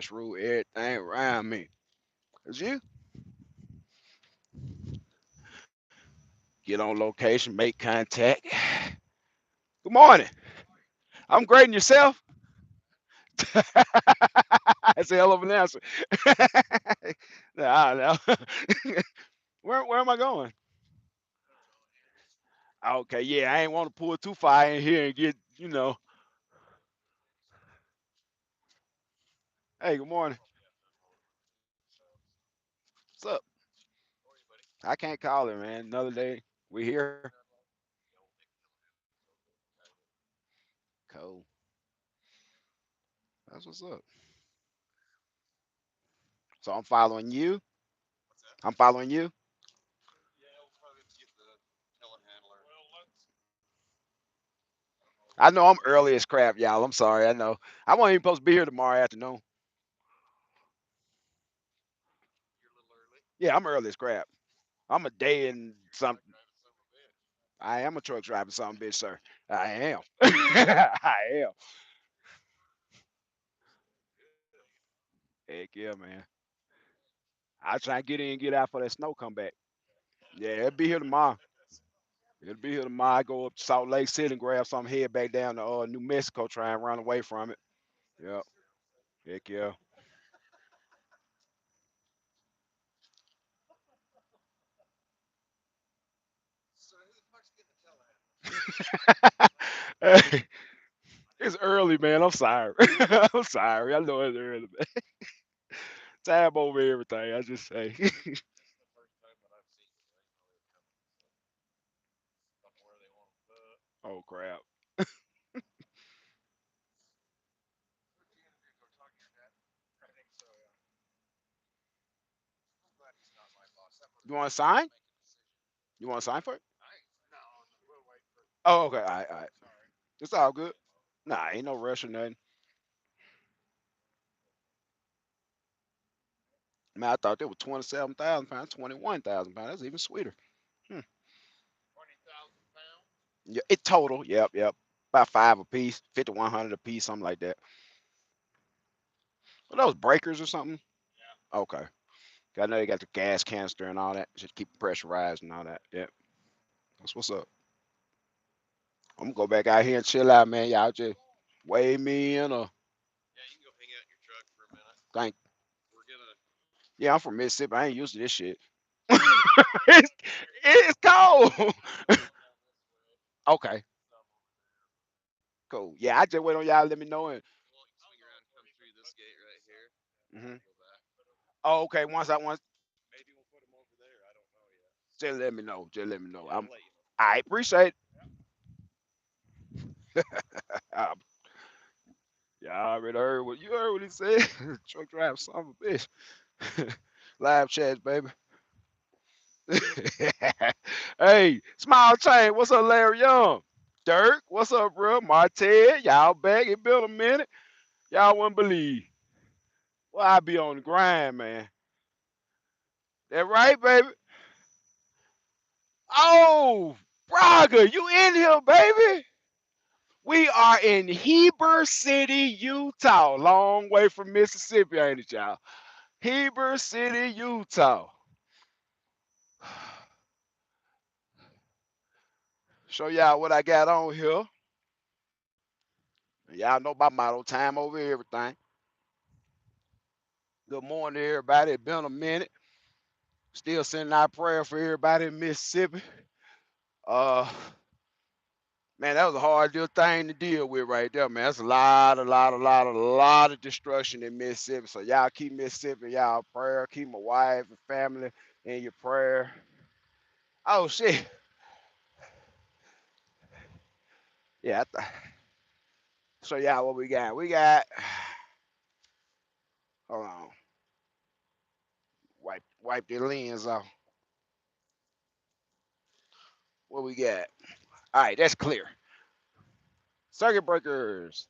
Crash rule everything around me. It's you. Get on location, make contact. Good morning. I'm great and yourself. That's a hell of an answer. Nah, no. Where am I going? Okay, yeah, I ain't want to pull too far in here and get. Hey, good morning. What's up? I can't call it, man. Another day. We here. Cool. That's what's up. So I'm following you. I'm following you. I know I'm early as crap, y'all. I'm sorry. I know. I wasn't even supposed to be here tomorrow afternoon. Yeah, I'm early as crap. I'm a day and something. I am a truck driving some bitch, sir. I am. I am. Heck yeah, man. I try and get in and get out for that snow come back. Yeah, it'll be here tomorrow. It'll be here tomorrow. I go up to Salt Lake City and grab some, head back down to New Mexico, try and run away from it. Yep. Heck yeah. Hey, it's early, man. I'm sorry. I'm sorry. I know it's early, man. Time over everything. I just say. Oh crap. You want to sign? You want to sign for it? Oh, okay. All right, all right. It's all good. Nah, ain't no rush or nothing. Man, I thought they were 27,000 pounds, 21,000 pounds. That's even sweeter. Hmm. Yeah, it total. Yep, yep. About five a piece, 5,100 a piece, something like that. Are those breakers or something? Okay. I know you got the gas canister and all that. Just keep it pressurized and all that. Yep. That's what's up. I'm gonna go back out here and chill out, man. Y'all just weigh me in or think. Yeah, I'm from Mississippi. I ain't used to this shit. it's, it's cold. Okay, cool. Yeah, I just wait on y'all. To let me know. And hmm oh, okay. Once, just let me know. Just let me know. I appreciate. Uh, yeah, I already heard what you heard. What he said. Truck drive, son of a bitch. Live chat, baby. Hey, Smile Chain, what's up, Larry Young? Dirk, what's up, bro? Martel, y'all back. It been a minute. Y'all wouldn't believe. Well, I be on the grind, man. That right, baby? Oh, Braga, you in here, baby? We are in Heber City, Utah. Long way from Mississippi, ain't it, y'all? Heber City, Utah. Show y'all what I got on here. Y'all know my motto, time over everything. Good morning, everybody. It's been a minute. Still sending out prayer for everybody in Mississippi. Uh, man, that was a hard little thing to deal with right there, man. That's a lot of destruction in Mississippi. So y'all keep Mississippi in y'all prayer. Keep my wife and family in your prayer. Oh shit. Yeah. So y'all, what we got? We got. Hold on. Wipe the lens off. What we got? All right, that's clear. Circuit breakers.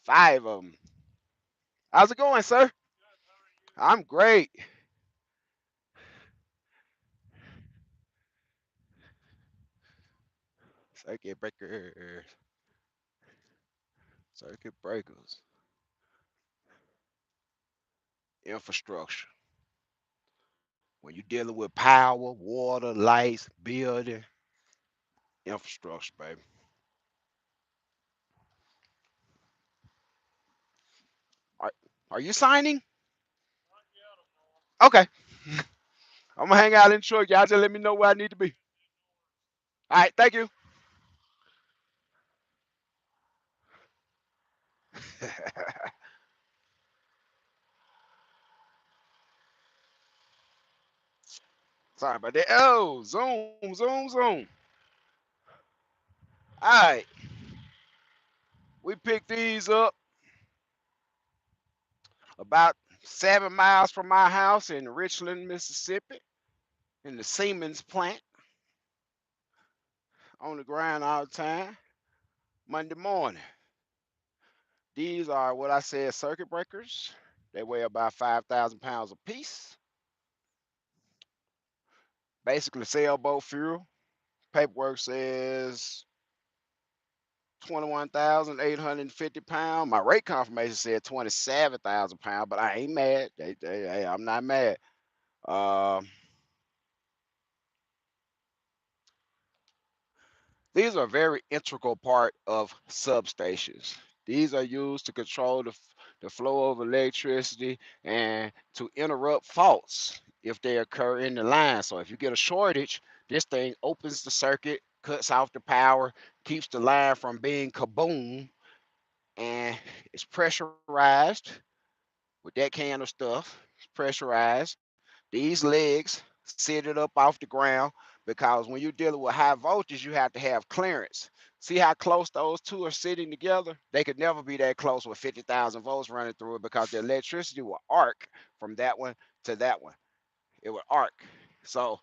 Five of them. How's it going, sir? I'm great. Circuit breakers. Circuit breakers. infrastructure. When you're dealing with power, water, lights, building, infrastructure, baby. Are, are you signing? Okay. I'm gonna hang out in the truck. Y'all just let me know where I need to be. All right, thank you. Sorry about that. Oh, zoom, zoom, zoom. All right, we picked these up about 7 miles from my house in Richland, Mississippi, in the Siemens plant, on the ground all the time. Monday morning. These are what I said circuit breakers. They weigh about 5,000 pounds apiece. Basically, sailboat fuel. Paperwork says 21,850 pounds. My rate confirmation said 27,000 pounds, but I ain't mad. Hey, I'm not mad. Um, these are a very integral part of substations. These are used to control the flow of electricity and to interrupt faults if they occur in the line. So if you get a shortage, this thing opens the circuit, cuts off the power, keeps the line from being kaboom, and it's pressurized with that can of stuff. It's pressurized. These legs sit it up off the ground because when you're dealing with high voltage, you have to have clearance. See how close those two are sitting together? They could never be that close with 50,000 volts running through it because the electricity will arc from that one to that one. It will arc. So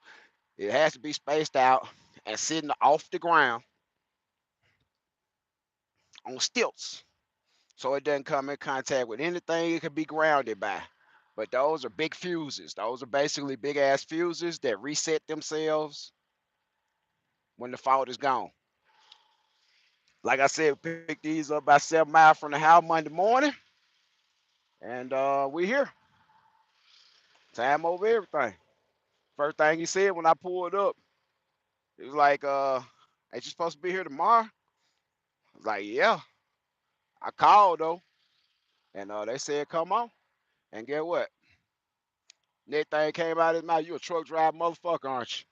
it has to be spaced out and sitting off the ground on stilts so it doesn't come in contact with anything it could be grounded by. But those are big fuses. Those are basically big ass fuses that reset themselves when the fault is gone. Like I said, we picked these up about 7 miles from the house Monday morning, and we here. Time over everything. First thing he said when I pulled up, it was like, ain't you supposed to be here tomorrow? I was like, yeah. I called though, and they said, come on. And get what? Next thing came out of his mouth, you a truck driver motherfucker, aren't you?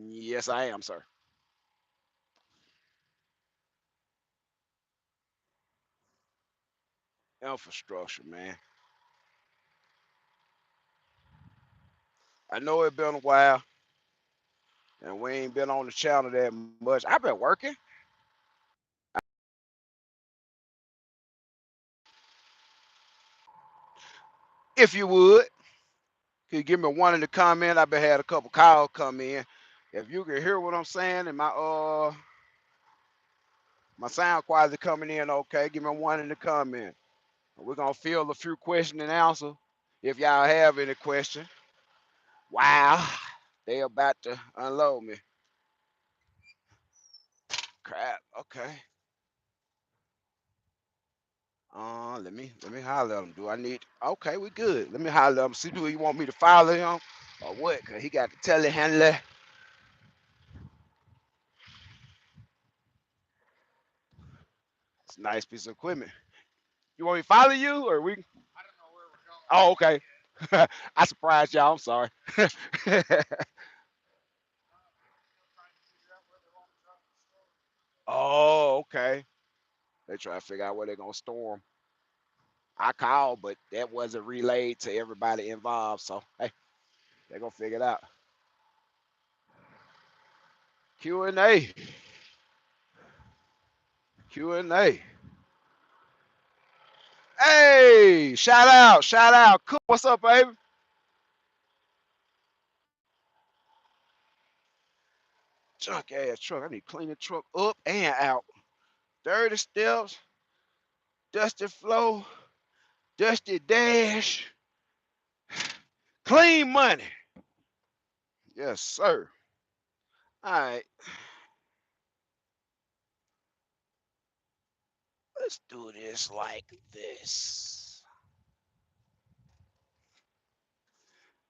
Yes, I am, sir. Infrastructure, man. I know it been a while, and we ain't been on the channel that much. I've been working. If you would, could you give me one in the comment? I've been had a couple calls come in. If you can hear what I'm saying and my sound quality coming in okay, give me one in the comment. We're gonna field a few question and answer. If y'all have any question. Wow, they about to unload me. Crap. Okay. Let me holler at him. Do I need? Okay, we good. Let me holler at him. See, do you want me to follow him or what? Cause he got the telehandler. It's a nice piece of equipment. You want me to follow you or we? Oh, okay. I surprised y'all. I'm sorry. Oh, okay. They try to figure out where they're gonna storm. I called, but that wasn't relayed to everybody involved. So hey, they're gonna figure it out. Q&A. Q&A. Hey, shout out, shout out. Cool. What's up, baby? Junk ass truck. I need to clean the truck up and out. Dirty steps, dusty floor, dusty dash, clean money. Yes, sir. All right, let's do this like this.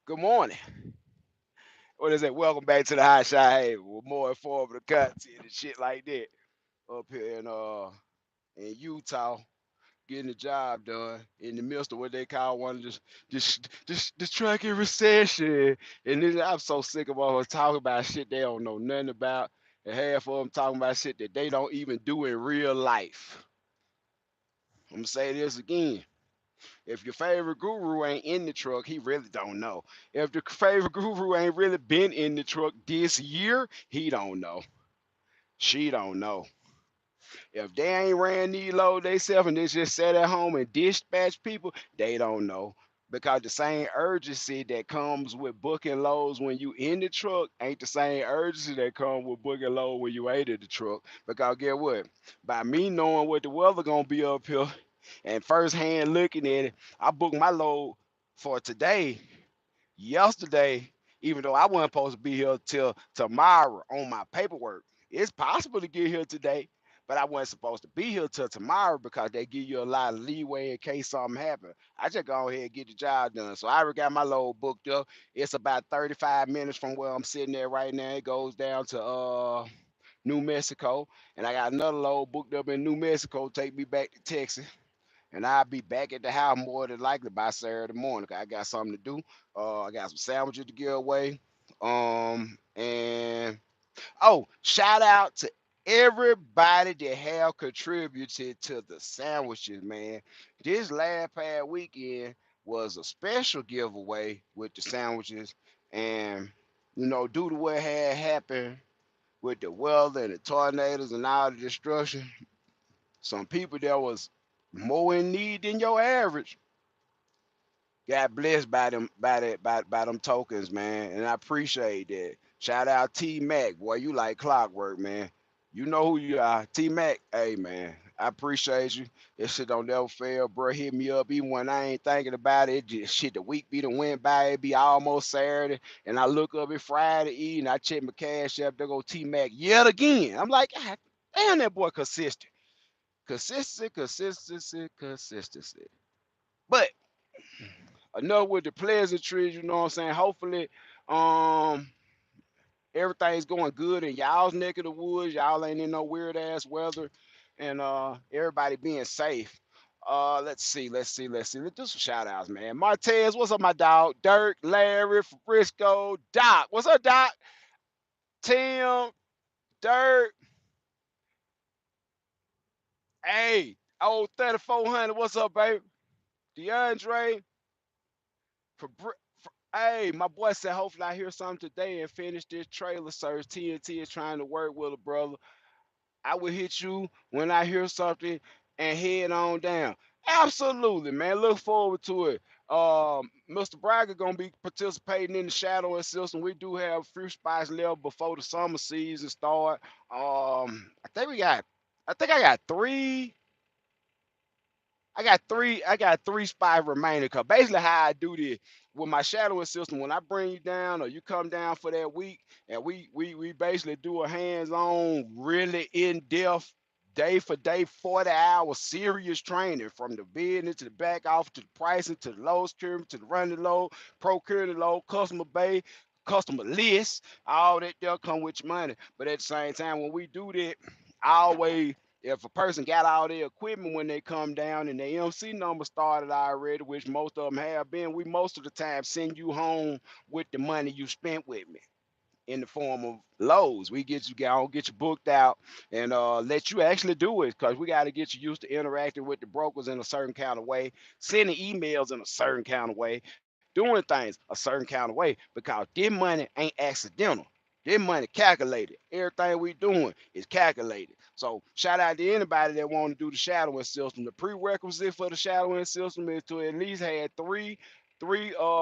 Good morning. What is it? Welcome back to the Hot Shot Hey, with more informative content and shit like that. Up here in Utah, getting the job done in the midst of what they call one of this trucking recession. And then I'm so sick of all talking about shit they don't know nothing about. And half of them talking about shit that they don't even do in real life. I'm gonna say this again. If your favorite guru ain't in the truck, he really don't know. If the favorite guru ain't really been in the truck this year, he don't know. She don't know. If they ain't ran these loads themselves and they just sat at home and dispatch people, they don't know. Because the same urgency that comes with booking loads when you in the truck ain't the same urgency that comes with booking load when you ain't in the truck. Because get what? By me knowing what the weather gonna be up here and first hand looking at it, I booked my load for today yesterday, even though I wasn't supposed to be here till tomorrow on my paperwork. It's possible to get here today, but I wasn't supposed to be here till tomorrow because they give you a lot of leeway in case something happen. I just go ahead and get the job done. So I already got my load booked up. It's about 35 minutes from where I'm sitting there right now. It goes down to New Mexico, and I got another load booked up in New Mexico. Take me back to Texas, and I'll be back at the house more than likely by Saturday morning. 'Cause I got something to do. I got some sandwiches to give away. And oh, shout out to everybody that have contributed to the sandwiches, man. This last past weekend was a special giveaway with the sandwiches, and due to what had happened with the weather and the tornadoes and all the destruction, some people that was more in need than your average got blessed by them by them tokens, man. And I appreciate that. Shout out T Mac, boy, you like clockwork, man. You know who you are. T Mac, hey man. I appreciate you. This shit don't never fail, bro. Hit me up even when I ain't thinking about it. Just shit, the week be done went by. It be almost Saturday. And I look up at Friday evening. I check my cash app. There go T Mac yet again. I'm like, God damn, that boy consistent. Consistency. But enough with the pleasantries, you know what I'm saying? Hopefully, um, everything's going good in y'all's neck of the woods. Y'all ain't in no weird ass weather, and everybody being safe. Let's do some shout outs, man. Martez, what's up, my dog? Dirk, Larry, Frisco, Doc. What's up, Doc? Tim, Dirk, hey, old 3400, what's up, baby? DeAndre, hey, my boy said, hopefully I hear something today and finish this trailer search. TNT is trying to work with a brother. I will hit you when I hear something and head on down. Absolutely, man. Look forward to it. Mr. Braga gonna be participating in the shadowing system. We do have a few spots left before the summer season start. I think we got. I think I got three. I got three spots remaining. Cause basically how I do this with my shadowing system, when I bring you down or you come down for that week, and we basically do a hands-on, really in-depth, day for day, 40-hour serious training from the business to the back office to the pricing to the load security to the running load, procuring the load, customer base, customer list, all that there come with your money. But at the same time, when we do that, I always if a person got all their equipment when they come down and their MC number started already, which most of them have been, we most of the time send you home with the money you spent with me in the form of loads. We get you on, get you booked out, and let you actually do it because we got to get you used to interacting with the brokers in a certain kind of way, sending emails in a certain kind of way, doing things a certain kind of way because this money ain't accidental. This money calculated. Everything we doing is calculated. So shout out to anybody that want to do the shadowing system. The prerequisite for the shadowing system is to at least have three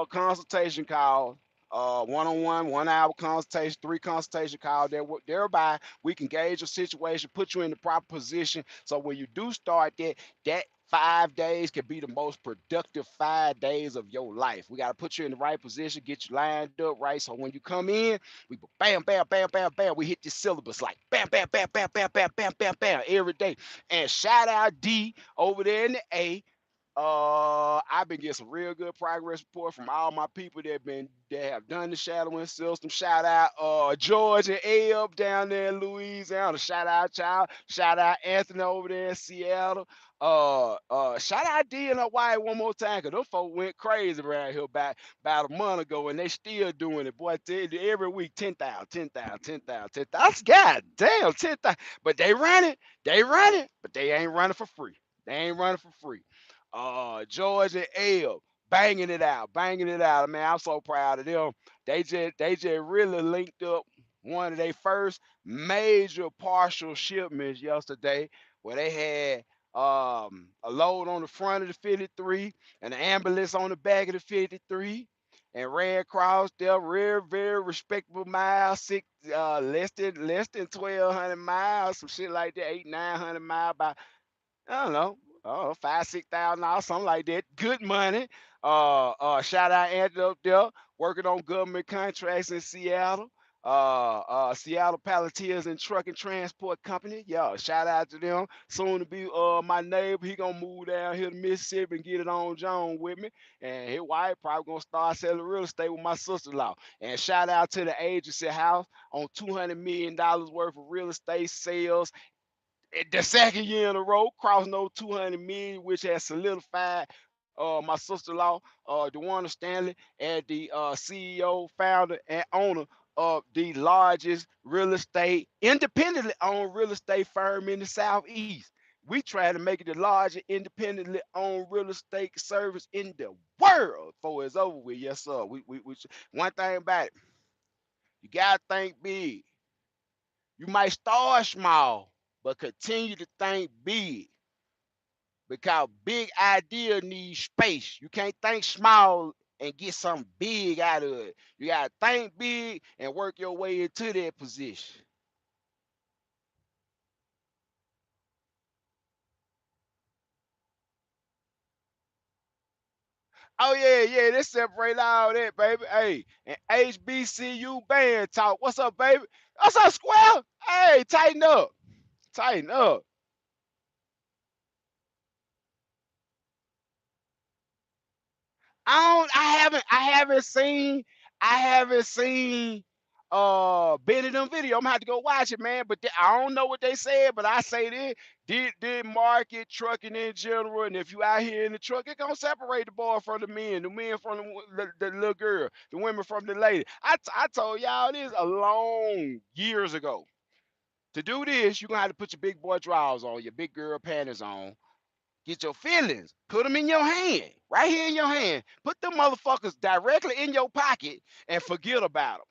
consultation calls, one-on-one, 1 hour consultation, three consultation calls. Thereby we can gauge your situation, put you in the proper position. So when you do start that 5 days could be the most productive 5 days of your life. We got to put you in the right position, get you lined up right. So when you come in, we bam, bam, bam, bam, bam. We hit the syllabus like bam, bam, bam, bam, bam, bam, bam, bam, bam every day. And shout out D over there in the A. I've been getting some real good progress report from all my people that have done the shadowing system. Shout out George and Eb down there in Louisiana. Shout out child. Shout out Anthony over there in Seattle. Shout out D and Hawaii one more time, cause them folk went crazy around here about a month ago, and they still doing it. Boy, every week 10,000, 10,000, 10,000, 10,000. God damn, 10,000. But they run it, but they ain't running for free. They ain't running for free. George and L banging it out. Man, I'm so proud of them. They just really linked up one of their first major partial shipments yesterday, where they had a load on the front of the 53 and an ambulance on the back of the 53. And Red Cross, they're very respectable miles, less than 1,200 miles, some shit like that, 800-900 miles by I don't know. Oh, 5,000, 6,000 dollars, something like that. Good money. Shout out Anthony up there working on government contracts in Seattle. Seattle Palletiers and Truck and Transport Company. Yeah, shout out to them. Soon to be my neighbor. He gonna move down here to Mississippi and get it on John with me. And his wife probably gonna start selling real estate with my sister-in-law. And shout out to the agency house on $200 million worth of real estate sales the second year in a row, crossing over 200 million, which has solidified my sister-in-law, DeWanda Stanley, as the CEO, founder, and owner of the largest real estate, independently owned real estate firm in the Southeast. We try to make it the largest independently owned real estate service in the world before it's over with. Yes, sir. One thing about it, you gotta think big. You might start small, but continue to think big because big idea needs space. You can't think small and get something big out of it. You gotta think big and work your way into that position. Oh yeah, let's separate all that, baby. Hey, and HBCU band talk. What's up, baby? What's up, Square? Hey, tighten up. Tighten up. I haven't seen Benny them video. I'm gonna have to go watch it, man. But I don't know what they said, but I say this did market trucking in general, and if you out here in the truck, it gonna separate the boy from the men from the little girl, the women from the lady. I told y'all this a long years ago. To do this, you're gonna have to put your big boy drawers on, your big girl panties on, get your feelings, put them in your hand, right here in your hand. Put them motherfuckers directly in your pocket and forget about them.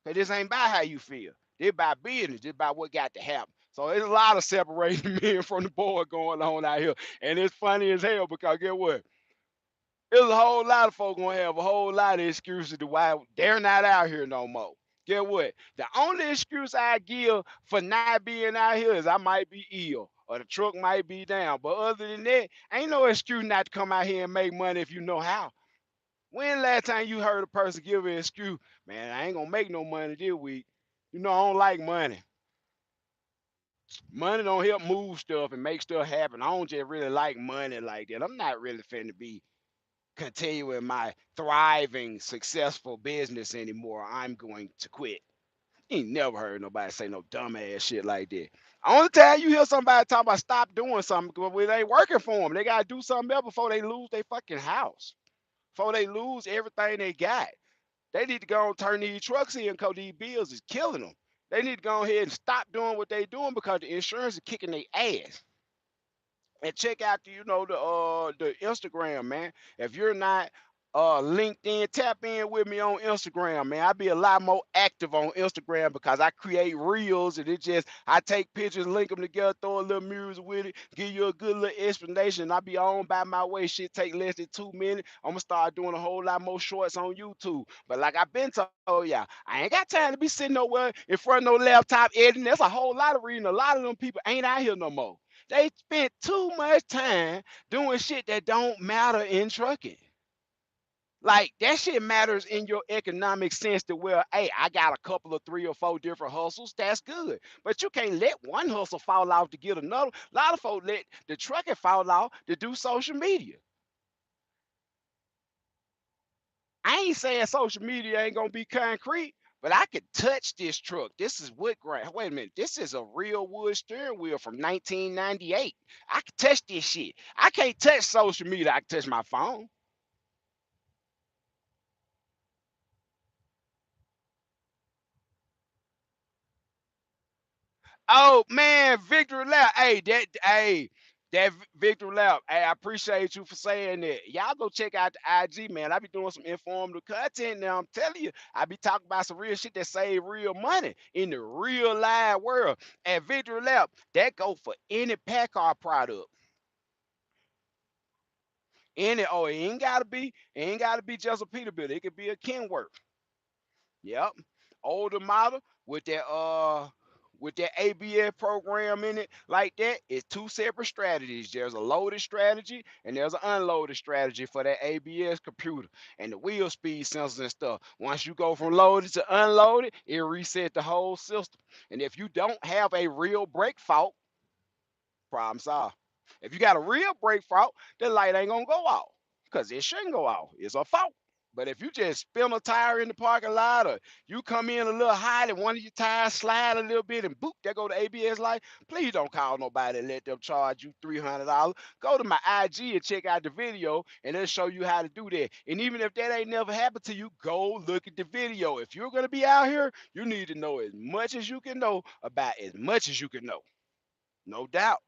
Cause this ain't about how you feel. This about business. This about what got to happen. So there's a lot of separating men from the board going on out here. And it's funny as hell because get what? There's a whole lot of folk gonna have a whole lot of excuses to why they're not out here no more. Get what? The only excuse I give for not being out here is I might be ill or the truck might be down. But other than that, ain't no excuse not to come out here and make money if you know how. When last time you heard a person give an excuse, man, I ain't gonna make no money this week. You know, I don't like money. Money don't help move stuff and make stuff happen. I don't just really like money like that. I'm not really finna be continuing my thriving, successful business anymore. I'm going to quit. You ain't never heard nobody say no dumbass shit like that. Only time you hear somebody talk about stop doing something because it ain't working for them. They gotta do something else before they lose their fucking house. Before they lose everything they got. They need to go and turn these trucks in because these bills is killing them. They need to go ahead and stop doing what they doing because the insurance is kicking their ass. And check out the Instagram, man. If you're not linked in, tap in with me on Instagram, man. I be a lot more active on Instagram because I create reels and it just I take pictures, link them together, throw a little music with it, give you a good little explanation. I be on by my way. Shit take less than 2 minutes. I'm gonna start doing a whole lot more shorts on YouTube. But like I've been told y'all, I ain't got time to be sitting nowhere in front of no laptop editing. There's a whole lot of reading. A lot of them people ain't out here no more. They spent too much time doing shit that don't matter in trucking. Like that shit matters in your economic sense to where, hey, I got a couple of 3 or 4 different hustles. That's good. But you can't let one hustle fall off to get another. A lot of folks let the trucking fall off to do social media. I ain't saying social media ain't gonna be concrete, but I could touch this truck. This is wood grain. Wait a minute. This is a real wood steering wheel from 1998. I can touch this shit. I can't touch social media. I can touch my phone. Oh man, Victory Lap. That Victory Lap. Hey, I appreciate you for saying that. Y'all go check out the IG, man. I be doing some informative content now. I'm telling you, I be talking about some real shit that save real money in the real live world. At Victory Lap, that go for any Packard product. Any it ain't gotta be just a Peterbilt. It could be a Kenworth. Yep. Older model with that ABS program in it like that, it's two separate strategies. There's a loaded strategy and there's an unloaded strategy for that ABS computer and the wheel speed sensors and stuff. Once you go from loaded to unloaded, it resets the whole system. And if you don't have a real brake fault, problem solved. If you got a real brake fault, the light ain't gonna go off because it shouldn't go off. It's a fault. But if you just spin a tire in the parking lot or you come in a little hot and one of your tires slide a little bit and boop, there go the ABS light, please don't call nobody and let them charge you $300. Go to my IG and check out the video and it'll show you how to do that. And even if that ain't never happened to you, go look at the video. If you're going to be out here, you need to know as much as you can know about as much as you can know. No doubt.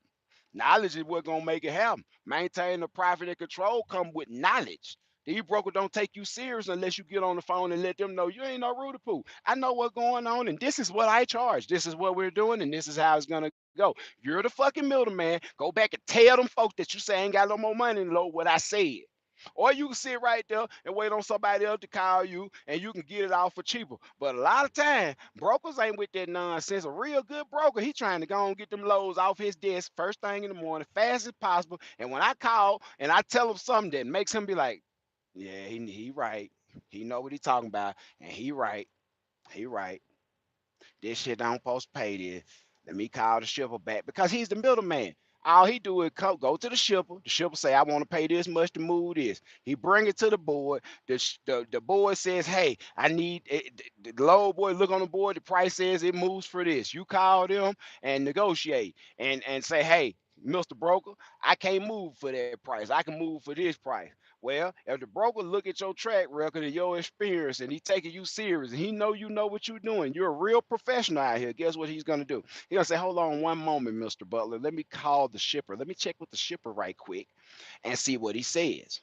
Knowledge is what's gonna make it happen. Maintaining the profit and control come with knowledge. These brokers don't take you serious unless you get on the phone and let them know you ain't no Rudy Poo. I know what's going on, and this is what I charge. This is what we're doing, and this is how it's gonna go. You're the fucking middleman. Go back and tell them folks that you say ain't got no more money in low what I said. Or you can sit right there and wait on somebody else to call you and you can get it off for cheaper. But a lot of time, brokers ain't with that nonsense. A real good broker, he trying to go and get them loads off his desk first thing in the morning, fast as possible. And when I call and I tell him something that makes him be like, yeah, he right. He know what he talking about, and he right. He right. This shit don't supposed to pay this. Let me call the shipper back because he's the middleman. All he do is go to the shipper. The shipper say, I want to pay this much to move this. He bring it to the board. The board says, hey, I need it. The load boy look on the board. The price says it moves for this. You call them and negotiate and say, hey, Mr. Broker, I can't move for that price. I can move for this price. Well, if the broker look at your track record and your experience and he taking you serious and he know you know what you're doing, you're a real professional out here. Guess what he's gonna do? He's gonna say, hold on one moment, Mr. Butler. Let me call the shipper. Let me check with the shipper right quick and see what he says.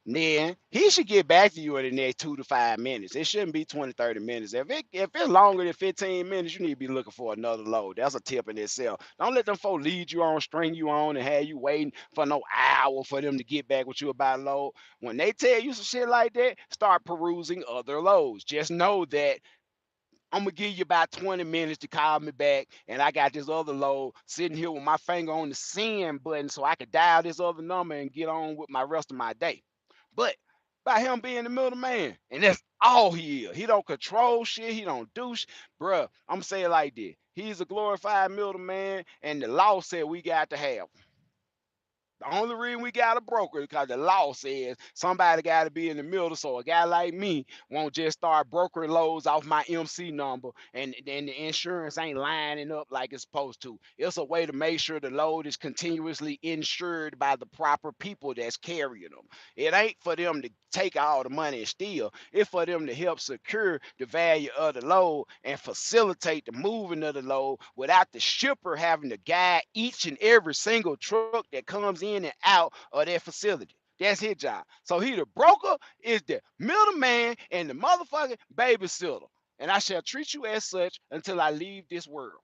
Then he should get back to you in the next 2 to 5 minutes. It shouldn't be 20, 30 minutes. If it's longer than 15 minutes, you need to be looking for another load. That's a tip in itself. Don't let them folks lead you on, string you on, and have you waiting for no hour for them to get back with you about a load. When they tell you some shit like that, start perusing other loads. Just know that I'm gonna give you about 20 minutes to call me back, and I got this other load sitting here with my finger on the send button so I could dial this other number and get on with my rest of my day. But by him being the middleman, and that's all he is. He don't control shit. He don't do shit. Bruh, I'm saying it like this. He's a glorified middleman, and the law said we got to have. The only reason we got a broker is because the law says somebody got to be in the middle. So a guy like me won't just start brokering loads off my MC number and the insurance ain't lining up like it's supposed to. It's a way to make sure the load is continuously insured by the proper people that's carrying them. It ain't for them to take all the money and steal. It's for them to help secure the value of the load and facilitate the moving of the load without the shipper having to guide each and every single truck that comes in and out of their facility. That's his job. So he the broker is the middleman and the motherfucking babysitter. And I shall treat you as such until I leave this world.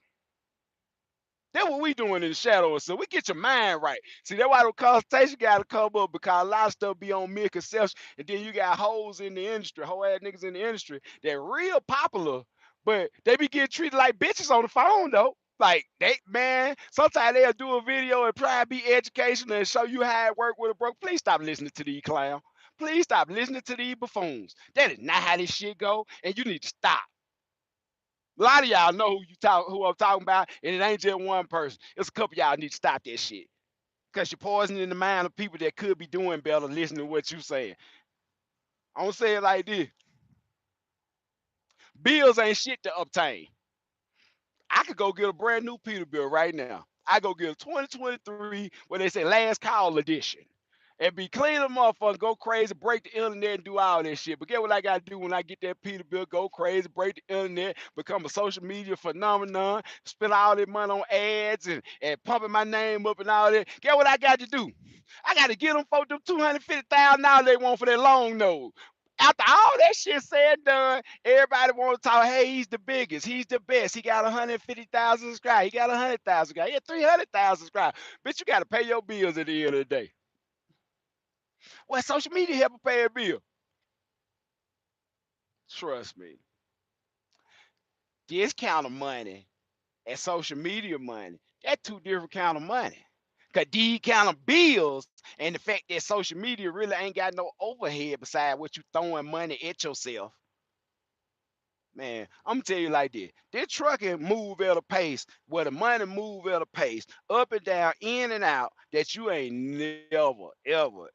That's what we doing in the shadows. So we get your mind right. See, that's why the consultation got to come up because a lot of stuff be on misconception. And then you got hoes in the industry, whole ass niggas in the industry that real popular, but they be getting treated like bitches on the phone though. Like they man, sometimes they'll do a video and try to be educational and show you how it work with a broke. Please stop listening to these clowns. Please stop listening to these buffoons. That is not how this shit go, and you need to stop. A lot of y'all know who I'm talking about, and it ain't just one person. It's a couple of y'all need to stop that shit. Cause you're poisoning the mind of people that could be doing better listening to what you saying. I'm gonna say it like this: bills ain't shit to obtain. I could go get a brand new Peterbilt right now. I go get a 2023, where they say last call edition, and be clean the motherfucker, go crazy, break the internet, and do all that shit. But get what I gotta do when I get that Peterbilt? Go crazy, break the internet, become a social media phenomenon, spend all that money on ads and pumping my name up and all that. Get what I got to do? I got to get them for them $250,000 they want for their long nose. After all that shit said and done, everybody want to talk. Hey, he's the biggest. He's the best. He got 150,000 subscribers. He got 100,000 subscribers. He had 300,000 subscribers. Bitch, you got to pay your bills at the end of the day. Well, social media help pay a bill. Trust me. This kind of money and social media money, that's two different kind of money. Cause these kind of bills and the fact that social media really ain't got no overhead beside what you throwing money at yourself. Man, I'm gonna tell you like this. This trucking move at a pace where the money move at a pace, up and down, in and out, that you ain't never, ever,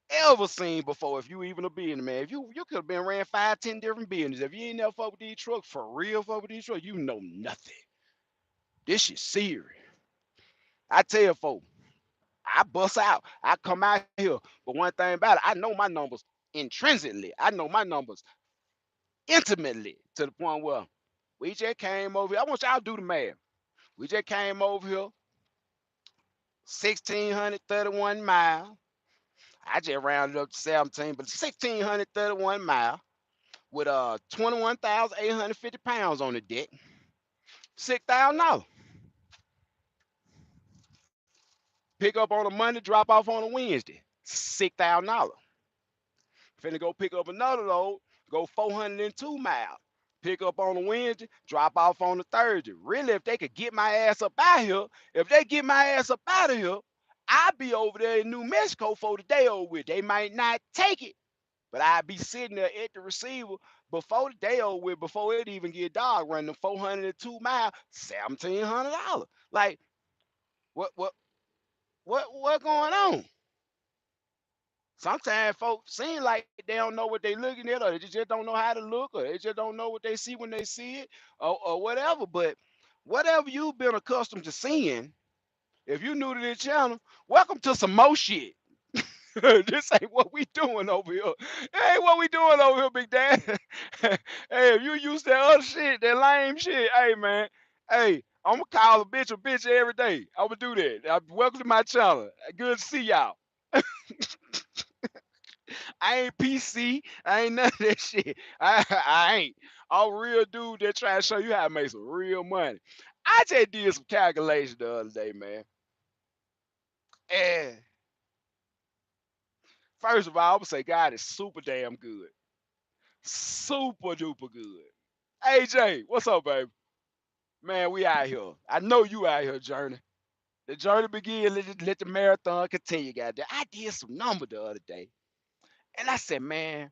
ever seen before. If you even a business man, if you could have been ran 5, 10 different businesses. If you ain't never fuck with these trucks, for real fuck with these trucks, you know nothing. This shit serious. I tell folks, I bust out. I come out here. But one thing about it, I know my numbers intrinsically. I know my numbers intimately to the point where we just came over here. I want y'all to do the math. We just came over here, 1,631 miles. I just rounded up to 17, but 1,631 miles with 21,850 pounds on the deck. $6,000. Pick up on a Monday, drop off on a Wednesday. $6,000. Finna go pick up another load, go 402 miles. Pick up on a Wednesday, drop off on a Thursday. Really, if they could get my ass up out here, if they get my ass up out of here, I'd be over there in New Mexico for the day over with. They might not take it, but I'd be sitting there at the receiver before the day over with, before it even get dark, running 402 miles, $1,700. Like, what, what, what going on? Sometimes folks seem like they don't know what they looking at, or they just don't know how to look, or they just don't know what they see when they see it, or whatever. But whatever you've been accustomed to seeing, if you new to this channel, welcome to some more shit. This ain't what we doing over here. It ain't what we doing over here, Big Dan. Hey, if you used to that other shit, that lame shit, hey man, hey, I'm gonna call a bitch every day. I'm gonna do that. Welcome to my channel. Good to see y'all. I ain't PC. I ain't none of that shit. I ain't. I'm a real dude that try to show you how to make some real money. I just did some calculation the other day, man. And first of all, I would say God is super damn good. Super duper good. AJ, what's up, baby? Man, we out here. I know you out here, Journey. The journey begin. Let the marathon continue, goddamn. I did some number the other day. And I said, man,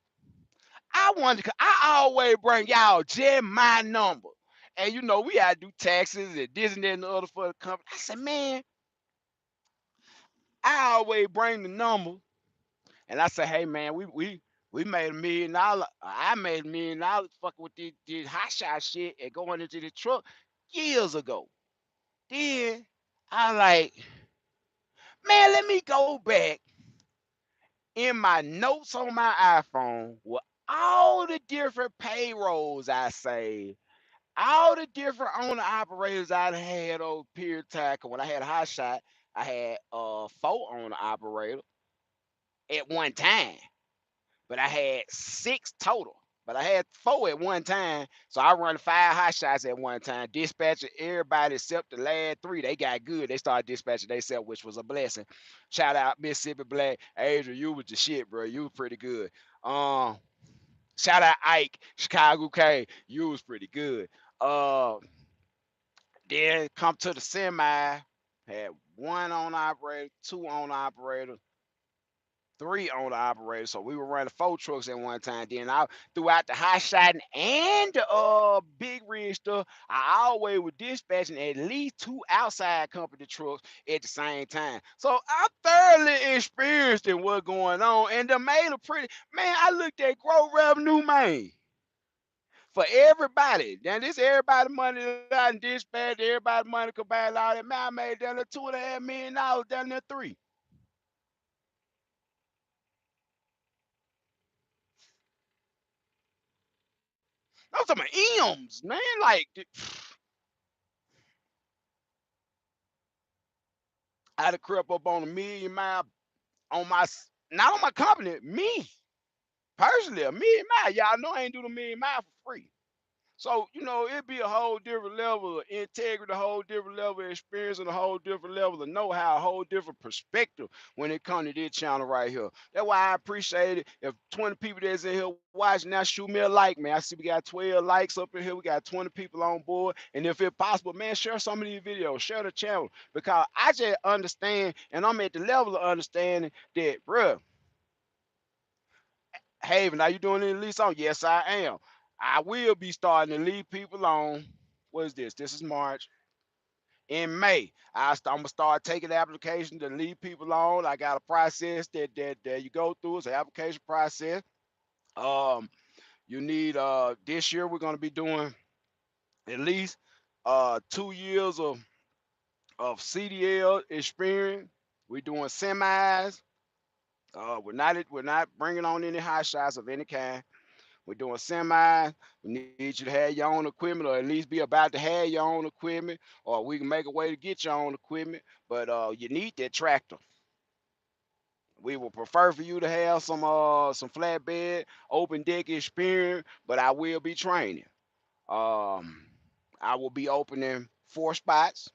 I wonder, 'cause I always bring y'all just my number. And you know, we gotta do taxes and this and that and the other for the company. I said, man, I always bring the number and I say, hey man, we made $1 million. I made $1 million fucking with this hot shot shit and going into the truck years ago. Then I like, man, let me go back in my notes on my iPhone with all the different payrolls I saved, all the different owner operators I had over period of time. 'Cause when I had a hot shot, I had 4 owner operators at one time, but I had 6 total. But I had 4 at one time, so I run 5 hot shots at one time. Dispatching everybody except the last 3. They got good. They started dispatching themselves, which was a blessing. Shout out Mississippi Black, Adrian. You was the shit, bro. You was pretty good. Um, Shout out Ike, Chicago K. You was pretty good. Uh, then come to the semi, had 1 on operator, 2 on operator, three owner operators. So we were running 4 trucks at one time. Then I throughout the high shotting and the big rig stuff, I always was dispatching at least 2 outside company trucks at the same time. So I'm thoroughly experienced in what's going on. And the made a pretty man. I looked at grow revenue, man. For everybody. Now this everybody money that I dispatched, everybody money combined, all that man, I made down there $2.5 million down there three. I'm talking about M's, man. Like I'd have crept up on $1 million on my not on my company, me personally, $1 million. Y'all know I ain't do $1 million for free. So, it'd be a whole different level of integrity, a whole different level of experience, and a whole different level of know-how, a whole different perspective when it comes to this channel right here. That's why I appreciate it. If 20 people that's in here watching now, shoot me a like, man. I see we got 12 likes up in here. We got 20 people on board. And if it's possible, man, share some of these videos, share the channel. Because I just understand, and I'm at the level of understanding that, bruh, Haven, are you doing any lease on? Yes, I am. I will be starting to leave people on. What is this? This is March. In May, I'm gonna start taking applications to leave people on. I got a process that you go through. It's an application process. Um, you need this year we're gonna be doing at least 2 years of CDL experience. We're doing semis. We're not bringing on any high shots of any kind. We're doing semis. We need you to have your own equipment, or at least be about to have your own equipment, or we can make a way to get your own equipment. But you need that tractor. We would prefer for you to have some flatbed, open deck experience, but I will be training. Um, I will be opening 4 spots.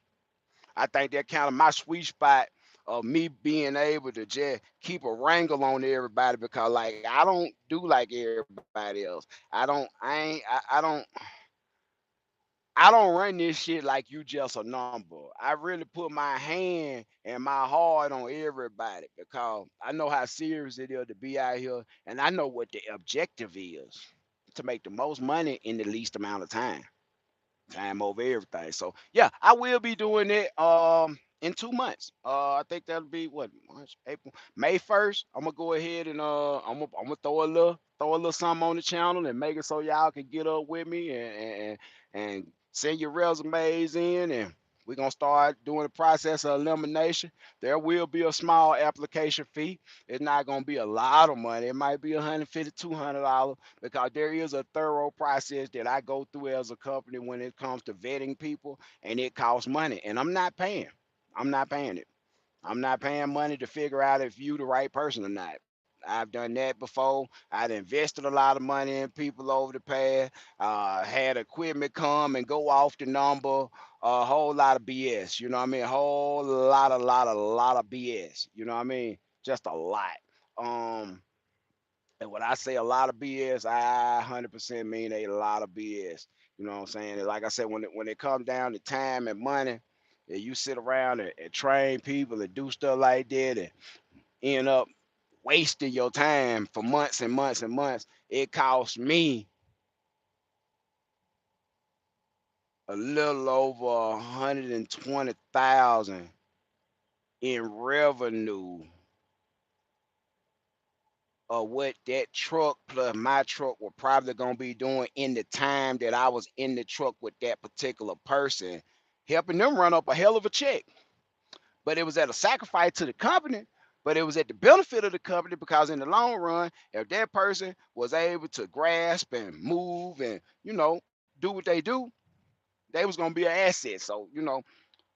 I think that kind of my sweet spot of me being able to just keep a wrangle on everybody because like I don't do like everybody else. I don't run this shit like you just a number. I really put my hand and my heart on everybody because I know how serious it is to be out here and I know what the objective is to make the most money in the least amount of time. Time over everything. So yeah, I will be doing it in 2 months. I think that'll be what March, April, May 1st. I'm gonna go ahead and I'm gonna throw a little something on the channel and make it so y'all can get up with me and send your resumes in and we're gonna start doing the process of elimination. There will be a small application fee. It's not gonna be a lot of money. It might be 150, $200 because there is a thorough process that I go through as a company when it comes to vetting people, and it costs money. And I'm not paying. I'm not paying it. I'm not paying money to figure out if you the right person or not. I've done that before. I've invested a lot of money in people over the past. Had equipment come and go off the number. A whole lot of BS. You know what I mean? A whole lot of BS. You know what I mean? Just a lot. Um, and when I say a lot of BS, I 100% mean a lot of BS. You know what I'm saying? And like I said, when it comes down to time and money, and you sit around and train people and do stuff like that and end up wasting your time for months and months and months, it costs me a little over 120,000 in revenue of what that truck plus my truck were probably gonna be doing in the time that I was in the truck with that particular person, helping them run up a hell of a check. But it was at a sacrifice to the company, but it was at the benefit of the company because in the long run, if that person was able to grasp and move and do what they do, they was gonna be an asset. So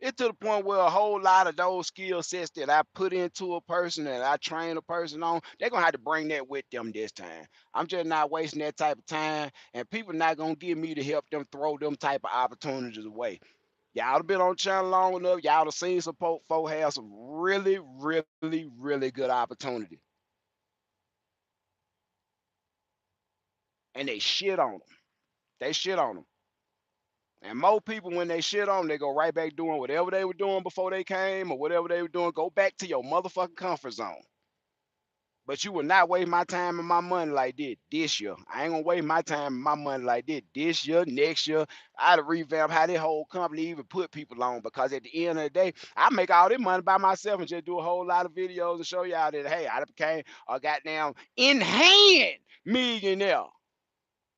it to the point where a whole lot of those skill sets that I put into a person and I train a person on, they're gonna have to bring that with them this time. I'm just not wasting that type of time, and people not gonna give me to help them throw them type of opportunities away. Y'all have been on the channel long enough. Y'all have seen some folk have some really, really, really good opportunity, and they shit on them. They shit on them. And most people, when they shit on them, they go right back doing whatever they were doing before they came or whatever they were doing. Go back to your motherfucking comfort zone. But you will not waste my time and my money like this year. I ain't gonna waste my time and my money like this year, next year. I'd revamp how this whole company even put people on, because at the end of the day, I make all this money by myself and just do a whole lot of videos and show y'all that, hey, I became a goddamn in hand millionaire.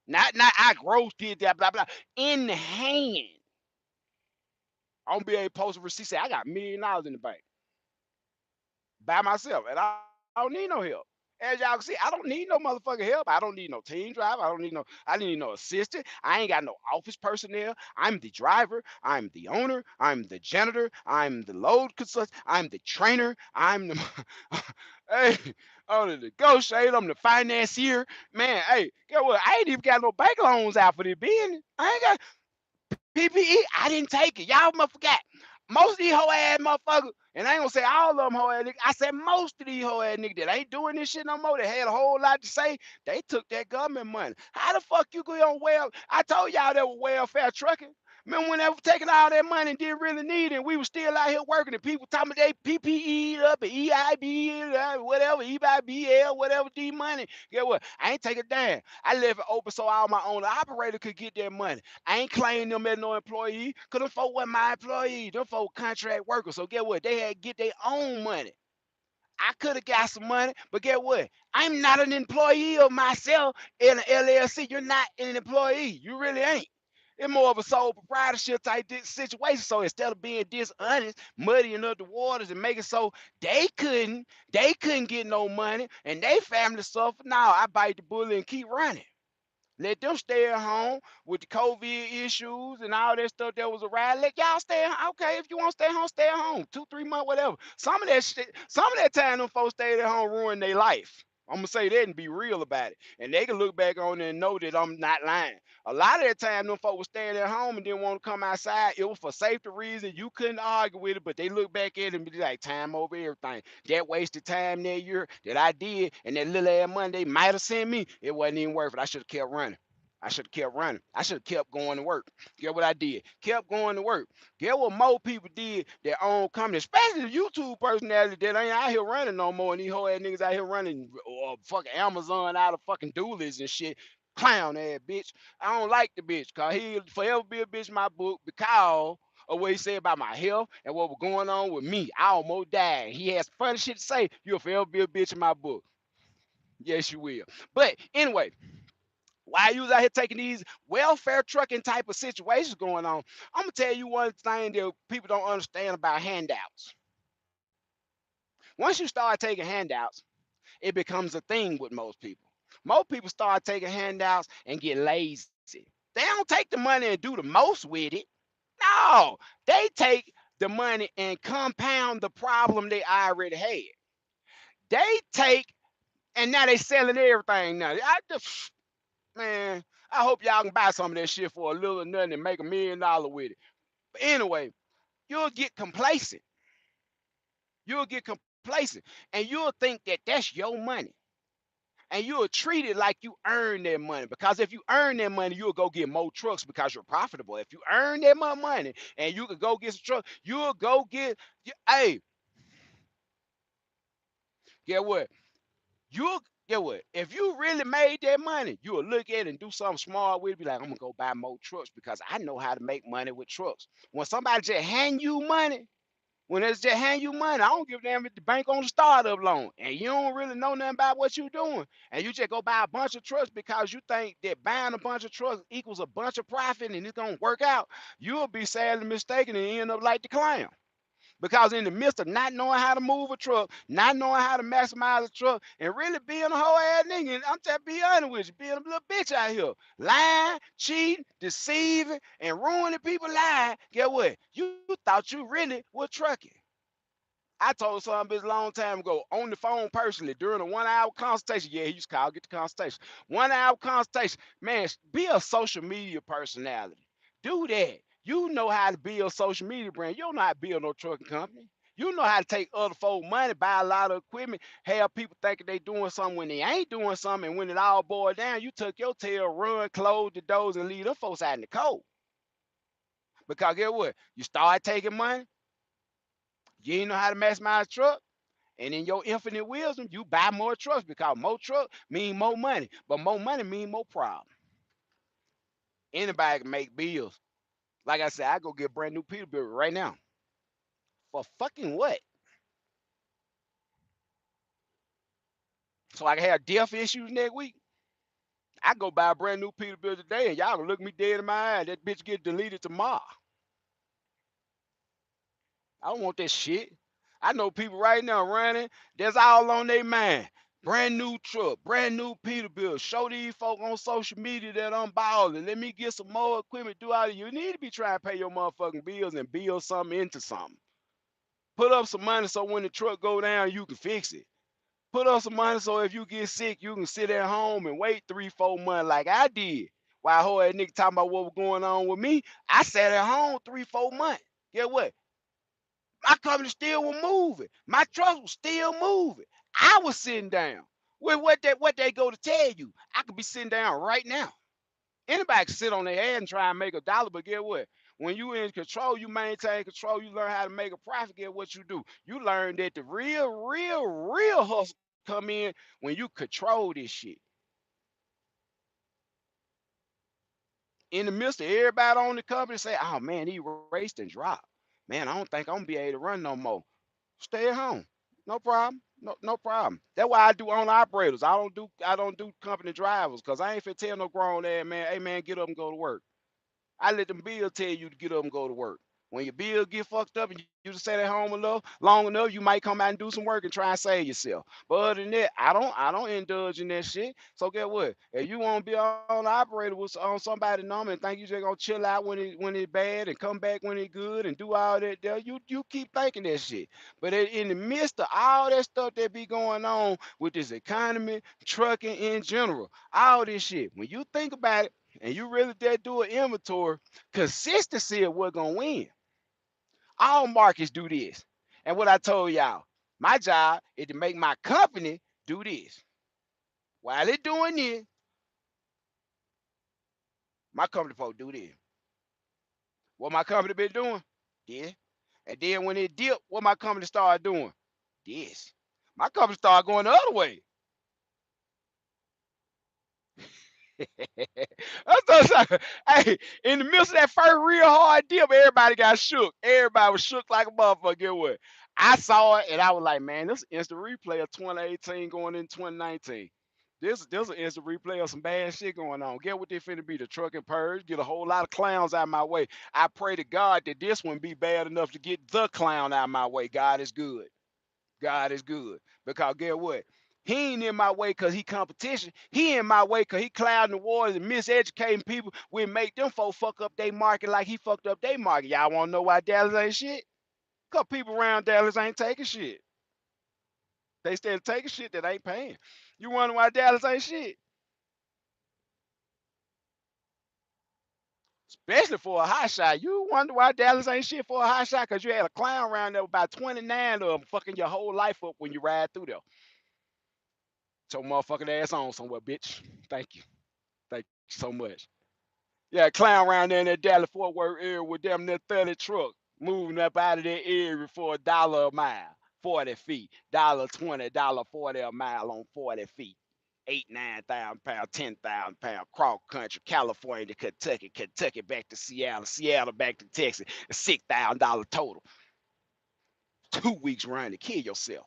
Not I growth did that, blah blah. In hand. I'm gonna be able to post a receipt, say I got $1 million in the bank by myself, and I don't need no help. As y'all can see, I don't need no motherfucking help. I don't need no team driver. I don't need no assistant. I ain't got no office personnel. I'm the driver. I'm the owner. I'm the janitor. I'm the load consultant. I'm the trainer. I'm the hey, I'm the negotiator. I'm the financier. Man, hey, guess what? I ain't even got no bank loans out for this business. I ain't got PPE, I didn't take it. Y'all must forgot. Most of these hoe ass motherfuckers, and I ain't gonna say all of them hoe ass niggas. I said most of these hoe ass niggas that ain't doing this shit no more. They had a whole lot to say. They took that government money. How the fuck you go on I told y'all that was welfare trucking. Remember when they were taking all that money and didn't really need it, and we were still out here working, and people talking about they PPE up and EIB, whatever, EIBL, whatever D money. Get what? I ain't take a damn. I left it open so all my owner operator could get their money. I ain't claiming them as no employee, because them folk wasn't my employee. Them folk contract workers. So get what? They had to get their own money. I could have got some money, but get what? I'm not an employee of myself in an LLC. You're not an employee. You really ain't. It's more of a sole proprietorship type situation. So instead of being dishonest, muddying up the waters and making so they couldn't get no money and they family suffer. Now I bite the bullet and keep running. Let them stay at home with the COVID issues and all that stuff that was around. Let y'all stay at home. Okay, if you want to stay at home. 2, 3 months, whatever. Some of that time them folks stayed at home ruined their life. I'm gonna say that and be real about it. And they can look back on it and know that I'm not lying. A lot of that time them folks was staying at home and didn't want to come outside. It was for safety reasons. You couldn't argue with it, but they look back at it and be like, time over everything. That wasted time that year that I did, and that little ass money they might have sent me, it wasn't even worth it. I should have kept running. I should have kept running. I should have kept going to work. Get what I did? Kept going to work. Get what more people did their own company, especially the YouTube personality that ain't out here running no more. And these whole ass niggas out here running fucking Amazon out of fucking doolies and shit. Clown ass bitch. I don't like the bitch, cause he'll forever be a bitch in my book because of what he said about my health and what was going on with me. I almost died. He has funny shit to say. You'll forever be a bitch in my book. Yes, you will. But anyway, why you was out here taking these welfare trucking type of situations going on? I'm gonna tell you one thing that people don't understand about handouts. Once you start taking handouts, it becomes a thing with most people. Most people start taking handouts and get lazy. They don't take the money and do the most with it. No, they take the money and compound the problem they already had. They take and now they selling everything now. I just man, I hope y'all can buy some of that shit for a little or nothing and make $1 million with it. But anyway, you'll get complacent. You'll get complacent, and you'll think that that's your money, and you'll treat it like you earn that money. Because if you earn that money, you'll go get more trucks because you're profitable. If you earn that money and you can go get some trucks, you'll go get. Hey, get what? You'll get what? If you really made that money, you'll look at it and do something smart with it. Be like, I'm gonna go buy more trucks because I know how to make money with trucks. When somebody just hand you money, when it's just hand you money, I don't give a damn if the bank on the startup loan and you don't really know nothing about what you're doing. And you just go buy a bunch of trucks because you think that buying a bunch of trucks equals a bunch of profit and it's gonna work out, you'll be sadly mistaken and end up like the clown. Because in the midst of not knowing how to move a truck, not knowing how to maximize a truck, and really being a whole ass nigga, and I'm just be honest with you, being a little bitch out here, lying, cheating, deceiving, and ruining people's lives. Get what? You thought you really were trucking. I told some bitch a long time ago on the phone personally during a 1 hour consultation. Yeah, he used to call, get the consultation. 1 hour consultation. Man, be a social media personality. Do that. You know how to build a social media brand. You don't know how to build no trucking company. You know how to take other folk money, buy a lot of equipment, have people thinking they doing something when they ain't doing something, and when it all boiled down, you took your tail, run, close the doors, and leave them folks out in the cold. Because get what? You start taking money, you ain't know how to maximize truck, And in your infinite wisdom, you buy more trucks because more truck mean more money, but more money mean more problem. Anybody can make bills. Like I said, I go get brand new Peterbilt right now. For fucking what? So I can have death issues next week. I go buy a brand new Peterbilt today, and y'all gonna look me dead in my eye. That bitch get deleted tomorrow. I don't want that shit. I know people right now running. That's all on their mind. Brand new truck, brand new Peterbilt. Show these folk on social media that I'm balling. Let me get some more equipment. Do all of you need to be trying to pay your motherfucking bills and build something into something. Put up some money so when the truck go down, you can fix it. Put up some money so if you get sick, you can sit at home and wait 3, 4 months like I did. While whole ass nigga talking about what was going on with me, I sat at home 3, 4 months. Get what? My company still was moving. My truck was still moving. I was sitting down. With what they go to tell you, I could be sitting down right now. Anybody can sit on their head and try and make a dollar, but get what? When you in control, you maintain control, you learn how to make a profit, get what you do. You learn that the real hustle come in when you control this shit. In the midst of everybody on the company say, oh man, he raced and dropped. Man, I don't think I'm gonna be able to run no more. Stay at home. No problem. No problem. That's why I do owner operators. I don't do company drivers because I ain't finna tell no grown ass man, hey man, get up and go to work. I let them bills tell you to get up and go to work. When your bill get fucked up and you just stay at home enough, long enough, you might come out and do some work and try and save yourself. But other than that, I don't indulge in that shit. So get what? If you want to be on the operator with on somebody number and think you just gonna chill out when it's bad and come back when it's good and do all that there, you keep thinking that shit. But in the midst of all that stuff that be going on with this economy, trucking in general, all this shit, when you think about it and you really dare do an inventory, consistency is what gonna win. All markets do this. And what I told y'all, my job is to make my company do this. While they doing this, my company folks do this. What my company been doing? This. And then when it dip, what my company started doing? This. My company started going the other way. Hey, in the midst of that first real hard dip, everybody got shook. Everybody was shook like a motherfucker. Get what? I saw it and I was like, man, this is instant replay of 2018 going in 2019. This an instant replay of some bad shit going on. Get what they finna be, the truck and purge, get a whole lot of clowns out of my way. I pray to God that this one be bad enough to get the clown out of my way. God is good. God is good. Because get what? He ain't in my way because he competition. He in my way because he clouding the waters and miseducating people. We make them folk fuck up their market like he fucked up their market. Y'all want to know why Dallas ain't shit? Because people around Dallas ain't taking shit. They still taking shit that ain't paying. You wonder why Dallas ain't shit? Especially for a hot shot. You wonder why Dallas ain't shit for a hot shot? Because you had a clown around there with about 29 of them fucking your whole life up when you ride through there. So motherfucking ass on somewhere, bitch. Thank you. Thank you so much. Yeah, clown around there in that Dallas Fort Worth area with them that 30 truck moving up out of that area for $1 a mile, 40 feet, $1.20, $1.40 a mile on 40 feet. 8, 9,000 pounds, 10,000 pounds, cross country, California to Kentucky, Kentucky back to Seattle, Seattle back to Texas, $6,000 total. 2 weeks running to kill yourself.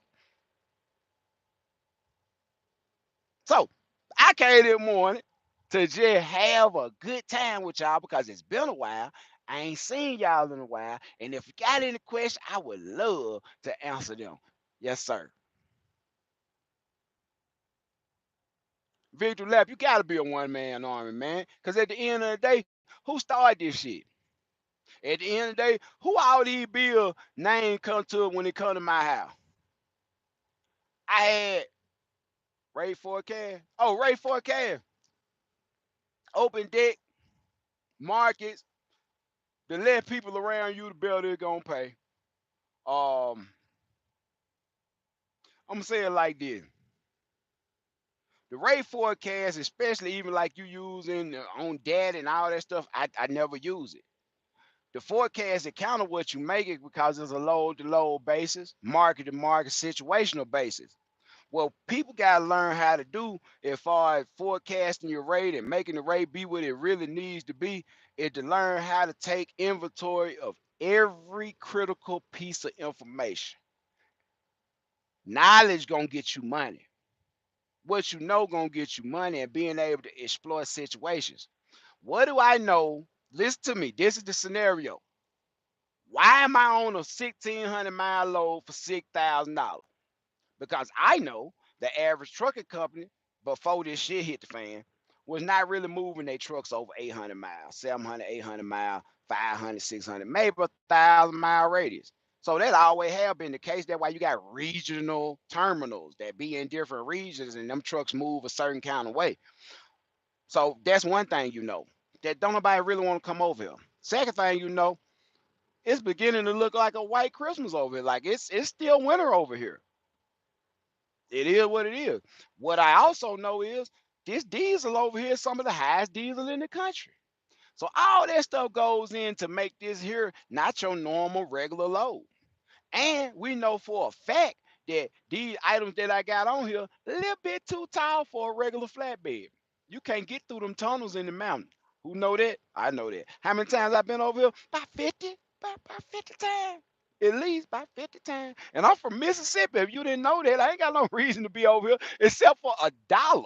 So I came this morning to just have a good time with y'all because it's been a while. I ain't seen y'all in a while. And if you got any questions, I would love to answer them. Yes, sir. Victor Lap, you gotta be a one-man army, man. Cause at the end of the day, who started this shit? At the end of the day, who all these bill name come to when it come to my house? I had Ray Forecast. Oh, Ray Forecast. Open deck, markets, to let people around you the bill they're gonna pay. I'm gonna say it like this: the rate forecast, especially even like you using on data and all that stuff, I never use it. The forecast account of what you make it because it's a load to load basis, market to market, situational basis. Well, people got to learn how to do as far as forecasting your rate and making the rate be what it really needs to be, is to learn how to take inventory of every critical piece of information. Knowledge gonna get you money. What you know gonna get you money and being able to exploit situations. What do I know? Listen to me. This is the scenario. Why am I on a 1,600-mile load for $6,000? Because I know the average trucking company before this shit hit the fan was not really moving their trucks over 800 miles, 700, 800 miles, 500, 600, maybe a 1,000-mile radius. So that always have been the case. That's why you got regional terminals that be in different regions and them trucks move a certain kind of way. So that's one thing you know. That don't nobody really want to come over here. Second thing you know, it's beginning to look like a white Christmas over here. Like it's still winter over here. It is what it is. What I also know is this diesel over here is some of the highest diesel in the country. So all that stuff goes in to make this here not your normal regular load. And we know for a fact that these items that I got on here a little bit too tall for a regular flatbed. You can't get through them tunnels in the mountain. Who know that? I know that. How many times I've been over here? About 50. About 50 times. At least about 50 times. And I'm from Mississippi. If you didn't know that, I ain't got no reason to be over here except for $1.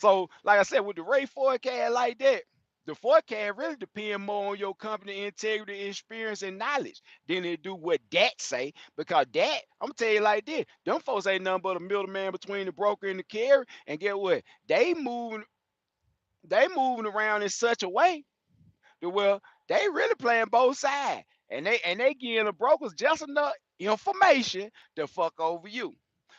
So, like I said, with the rate forecast like that, the forecast really depend more on your company integrity, experience, and knowledge than it do what that say. Because that, I'm gonna tell you like this, them folks ain't nothing but a middleman between the broker and the carrier. And get what? They moving around in such a way that well, they really playing both sides. And they giving the brokers just enough information to fuck over you.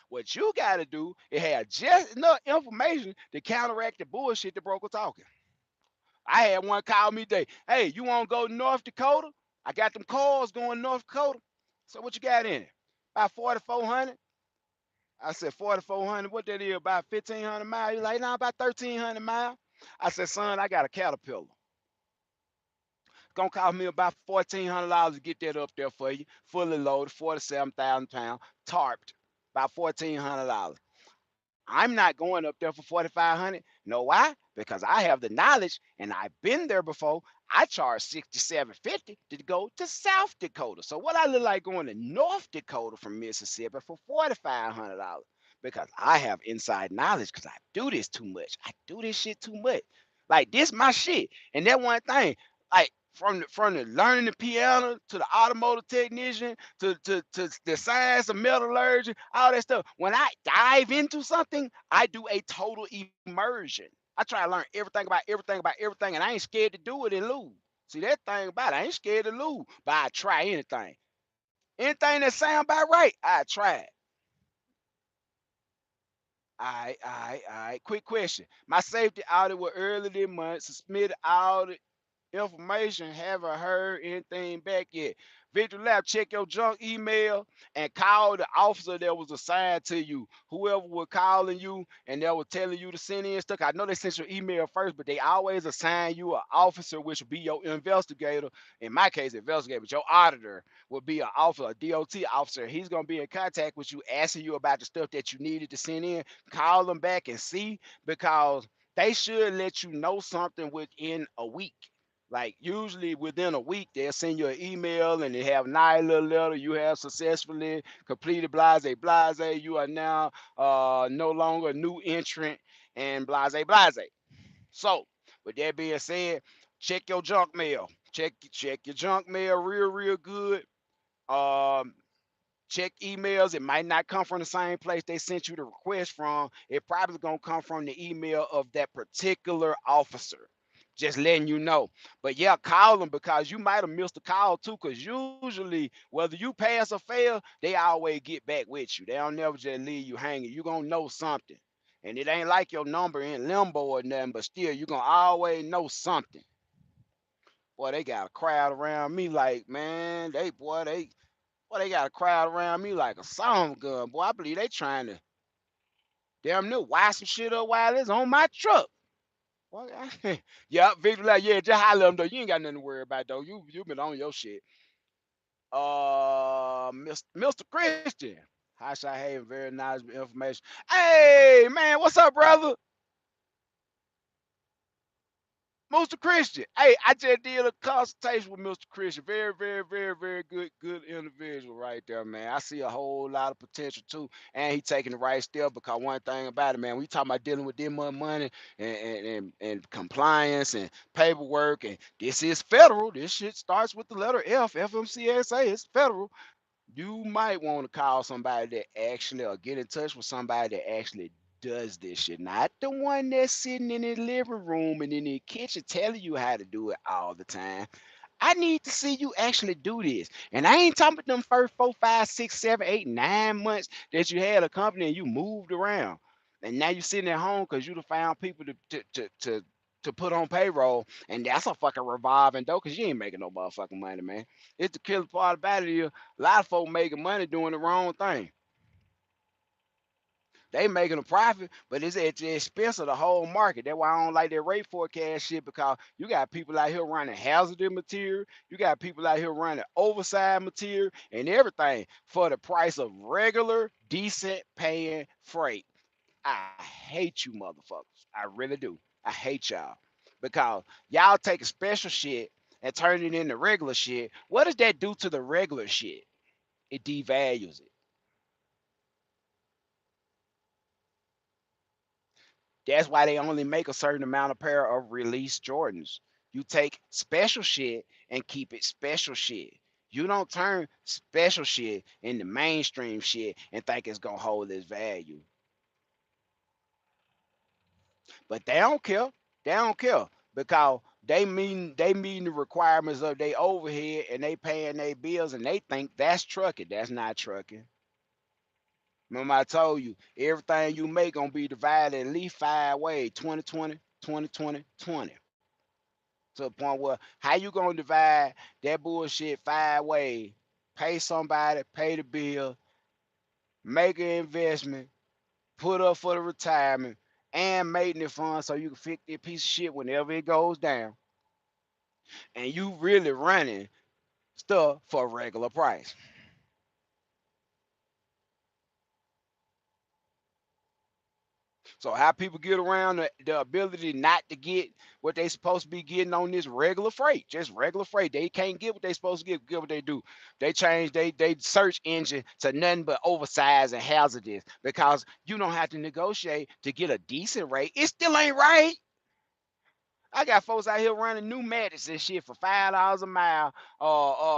What you got to do is have just enough information to counteract the bullshit the broker talking. I had one call me today. Hey, you want to go to North Dakota? I got them cars going to North Dakota. So what you got in it? About 4,400. I said 4,400. What that is? About 1,500 miles. He's like, nah, about 1,300 miles. I said, son, I got a Caterpillar. It's gonna cost me about $1,400 to get that up there for you, fully loaded, 47,000 pounds, tarped, about $1,400. I'm not going up there for 4,500. Know why? Because I have the knowledge and I've been there before. I charge 67.50 to go to South Dakota. So what I look like going to North Dakota from Mississippi for $4,500 because I have inside knowledge because I do this too much. I do this shit too much. Like this my shit. And that one thing, like from the learning the piano to the automotive technician to the science of metallurgy, all that stuff. When I dive into something, I do a total immersion. I try to learn everything, and I ain't scared to do it and lose. See that thing about it, I ain't scared to lose, but I try anything. Anything that sound about right, I try it. All right. Quick question. My safety audit was early this month. Submitted audit information. Haven't heard anything back yet. Victory Lab, check your junk email and call the officer that was assigned to you. Whoever was calling you and they were telling you to send in stuff. I know they sent your email first, but they always assign you an officer, which will be your investigator. In my case, investigator, but your auditor will be an officer, a DOT officer. He's gonna be in contact with you, asking you about the stuff that you needed to send in. Call them back and see because they should let you know something within a week. Like usually within a week, they'll send you an email and they have a nice little letter. You have successfully completed blase blase. You are now no longer a new entrant and blase blase. So, with that being said, check your junk mail. Check your junk mail real good. Um, check emails. It might not come from the same place they sent you the request from. It probably gonna come from the email of that particular officer. Just letting you know. But yeah, call them because you might have missed a call too. Because usually, whether you pass or fail, they always get back with you. They don't never just leave you hanging. You gonna know something. And it ain't like your number in limbo or nothing, but still, you gonna always know something. Boy, they got a crowd around me like, man, they got a crowd around me like a song gun. Boy, I believe they trying to damn near wire some shit up while it's on my truck. Well, yeah, Victor, like, yeah, just holler them though. You ain't got nothing to worry about though. You been on your shit. Mr. Christian. How should I have very nice information? Hey, man, what's up, brother? Mr. Christian. Hey, I just did a consultation with Mr. Christian. Very, very, very, very good individual right there, man. I see a whole lot of potential too. And he taking the right step because one thing about it, man, we talking about dealing with them money and compliance and paperwork, and this is federal. This shit starts with the letter F, FMCSA. It's federal. You might want to call somebody that actually, or get in touch with somebody that actually does this shit, not the one that's sitting in the living room and in the kitchen telling you how to do it all the time. I need to see you actually do this. And I ain't talking about them first 4, 5, 6, 7, 8, 9 months that you had a company and you moved around. And now you're sitting at home because you'd have found people to put on payroll. And that's a fucking revolving door because you ain't making no motherfucking money, man. It's the killer part about it is a lot of folk making money doing the wrong thing. They making a profit, but it's at the expense of the whole market. That's why I don't like that rate forecast shit because you got people out here running hazardous material, you got people out here running oversized material and everything for the price of regular, decent paying freight. I hate you motherfuckers. I really do. I hate y'all because y'all take a special shit and turn it into regular shit. What does that do to the regular shit? It devalues it. That's why they only make a certain amount of pair of release Jordans. You take special shit and keep it special shit. You don't turn special shit into mainstream shit and think it's gonna hold its value. But they don't care. They don't care because they mean the requirements of their overhead and they paying their bills and they think that's trucking. That's not trucking. Remember I told you everything you make gonna be divided at least 5 ways: 2020, 2020, 20. To a point where how you gonna divide that bullshit 5 ways? Pay somebody, pay the bill, make an investment, put up for the retirement, and maintenance fund so you can fix that piece of shit whenever it goes down. And you really running stuff for a regular price. So how people get around the ability not to get what they supposed to be getting on this regular freight, just regular freight. They can't get what they supposed to get what they do. They change they search engine to nothing but oversized and hazardous because you don't have to negotiate to get a decent rate. It still ain't right. I got folks out here running pneumatics and shit for $5 a mile,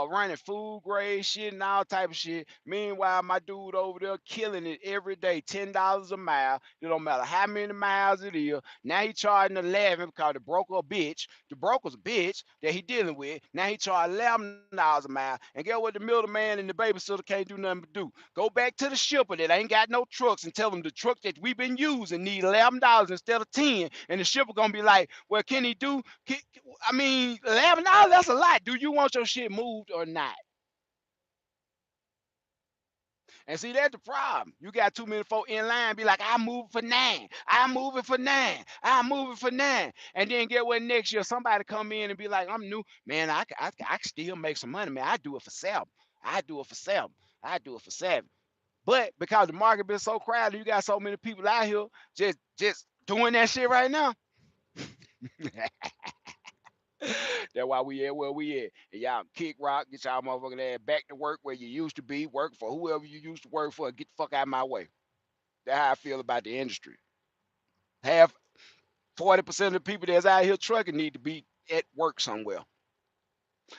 running food grade shit and all type of shit. Meanwhile, my dude over there killing it every day, $10 a mile. It don't matter how many miles it is. Now he charging 11 because the broker a bitch. The broker's a bitch that he dealing with. Now he charging $11 a mile. And get what the middleman and the babysitter can't do nothing but do? Go back to the shipper that ain't got no trucks and tell them the truck that we've been using need $11 instead of 10. And the shipper gonna be like, well, can he do? I mean, $11, that's a lot. Do you want your shit moved or not? And see, that's the problem. You got too many folk in line be like, I move for 9. I move it for 9. I move it for 9. And then get what next year somebody come in and be like, I'm new. Man, I can still make some money, man. I do it for 7. I do it for 7. I do it for 7. But because the market been so crowded, you got so many people out here just doing that shit right now. That's why we at where we at. And y'all kick rock, get y'all motherfucking ass back to work where you used to be, working for whoever you used to work for. Get the fuck out of my way. That's how I feel about the industry. Half 40% of the people that's out here trucking need to be at work somewhere.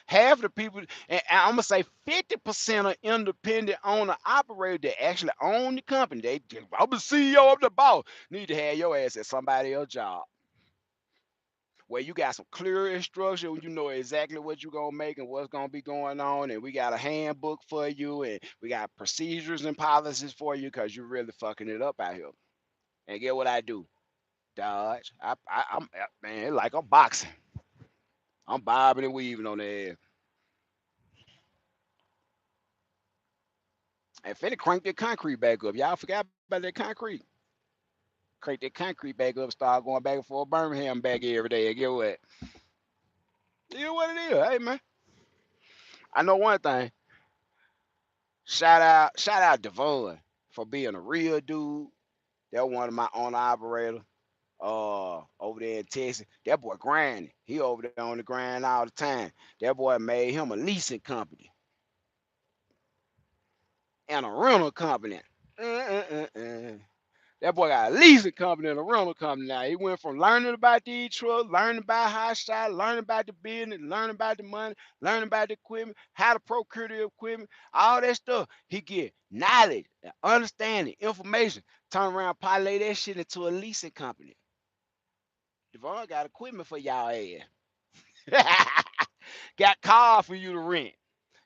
Half the people, and I'm gonna say 50% of independent owner operators that actually own the company, I'm the CEO of the boss, need to have your ass at somebody else's job where you got some clear instruction, you know exactly what you're gonna make and what's gonna be going on, and we got a handbook for you, and we got procedures and policies for you because you're really fucking it up out here. And get what I do? Dodge. I'm man, it's like I'm boxing. I'm bobbing and weaving on the air. And finna crank that concrete back up. Y'all forgot about that concrete. Crate that concrete back up, start going back and forth Birmingham back every day. And get what? You know what it is. Hey man. I know one thing. Shout out Devon for being a real dude. That one of my owner operator. Over there in Texas. That boy grinding. He over there on the grind all the time. That boy made him a leasing company and a rental company. Uh. That boy got a leasing company and a rental company now. He went from learning about these trucks, learning about high shot, learning about the business, learning about the money, learning about the equipment, how to procure the equipment, all that stuff. He get knowledge, understanding, information. Turn around, parlay that shit into a leasing company. Devon got equipment for y'all ass. Got car for you to rent.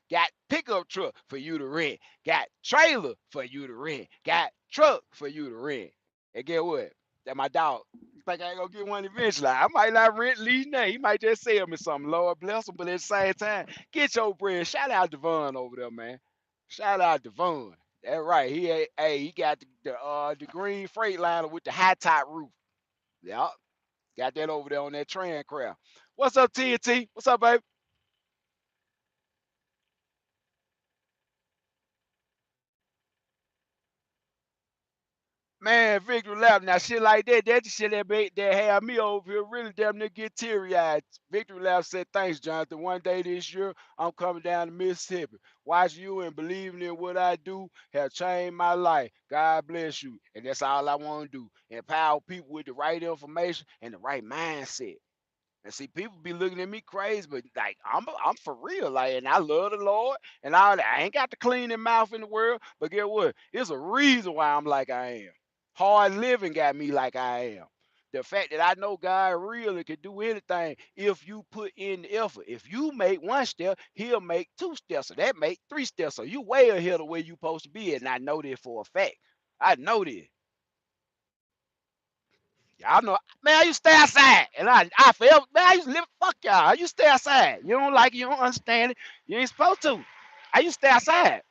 Got pickup truck for you to rent. Got trailer for you to rent. Got truck for you to rent. And get what? That my dog. You think I ain't gonna get one eventually? I might not rent, lease nothing. He might just sell me something. Lord bless him. But at the same time, get your bread. Shout out Devon over there, man. Shout out Devon. That's right. He got the green Freightliner with the high top roof. Yup. Got that over there on that train craft. What's up, TNT? What's up, baby? Man, Victory Lap. Now shit like that, that shit that had me over here really damn near get teary eyed. Victory Lap said, "Thanks, Jonathan. One day this year, I'm coming down to Mississippi. Watch you and believing in what I do have changed my life. God bless you." And that's all I want to do. Empower people with the right information and the right mindset. And see, people be looking at me crazy, but like I'm for real. Like, and I love the Lord and all that. I ain't got the cleanest mouth in the world, but get what? It's a reason why I'm like I am. Hard living got me like I am. The fact that I know God really can do anything if you put in the effort. If you make one step, he'll make two steps. So that make three steps. So you way ahead of where you supposed to be. And I know this for a fact. I know this. Y'all know, man, I used to stay outside. And I felt, man, I used to live, fuck y'all. I used to stay outside. You don't like it, you don't understand it. You ain't supposed to. I used to stay outside.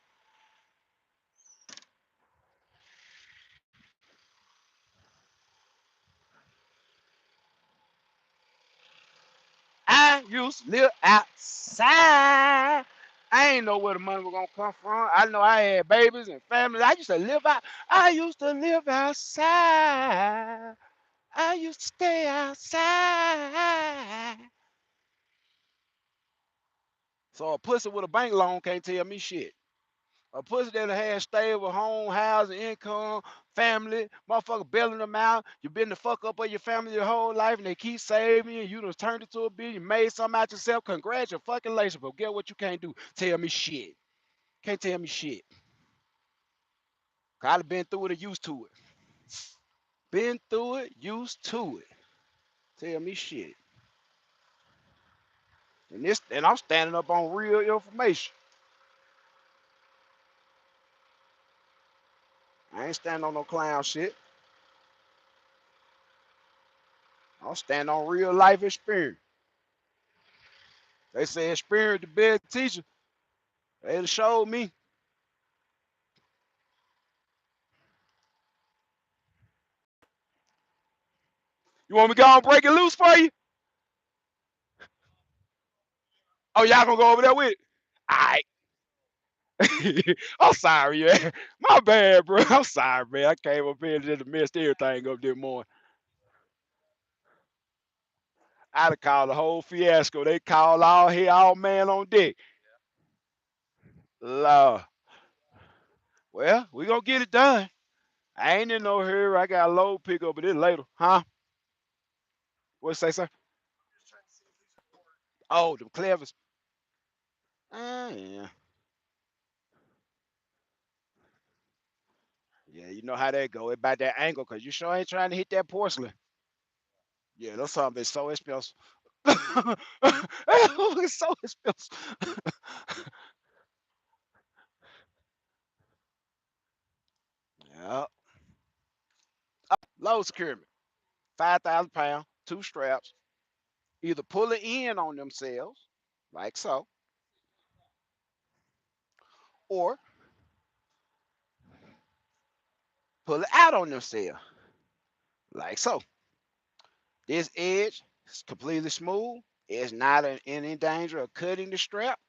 I used to live outside. I ain't know where the money was gonna come from. I know I had babies and families. I used to live out. I used to live outside. I used to stay outside. So a pussy with a bank loan can't tell me shit. A pussy that had stable home, housing, income, family, motherfucker bailing them out. You been the fuck up of your family your whole life and they keep saving you. You done turned it to a billion, made something out yourself. Congratulations. But get what you can't do. Tell me shit. Can't tell me shit. Cause I've been through it and used to it. Been through it, used to it. Tell me shit. And I'm standing up on real information. I ain't standing on no clown shit. I'm standing on real life experience. They say experience the best teacher. They showed me. You want me to go and break it loose for you? Oh, y'all gonna go over there with it? All right. I'm sorry, yeah. My bad, bro. I'm sorry, man. I came up here and just messed everything up this morning. I'd have called the whole fiasco. They called all here, all man on deck. Lord. Well, we gonna get it done. I ain't in no hurry. I got a load pick up, but it later. Huh? What say, sir? Oh, the clevers. Yeah. Yeah, you know how that go. It about that angle, cause you sure ain't trying to hit that porcelain. Yeah, that's something that's so expensive. It's so expensive. Yeah. Low securement. 5,000 pounds, two straps. Either pull it in on themselves, like so, or pull it out on themselves. like so. This edge is completely smooth. It's not in any danger of cutting the strap.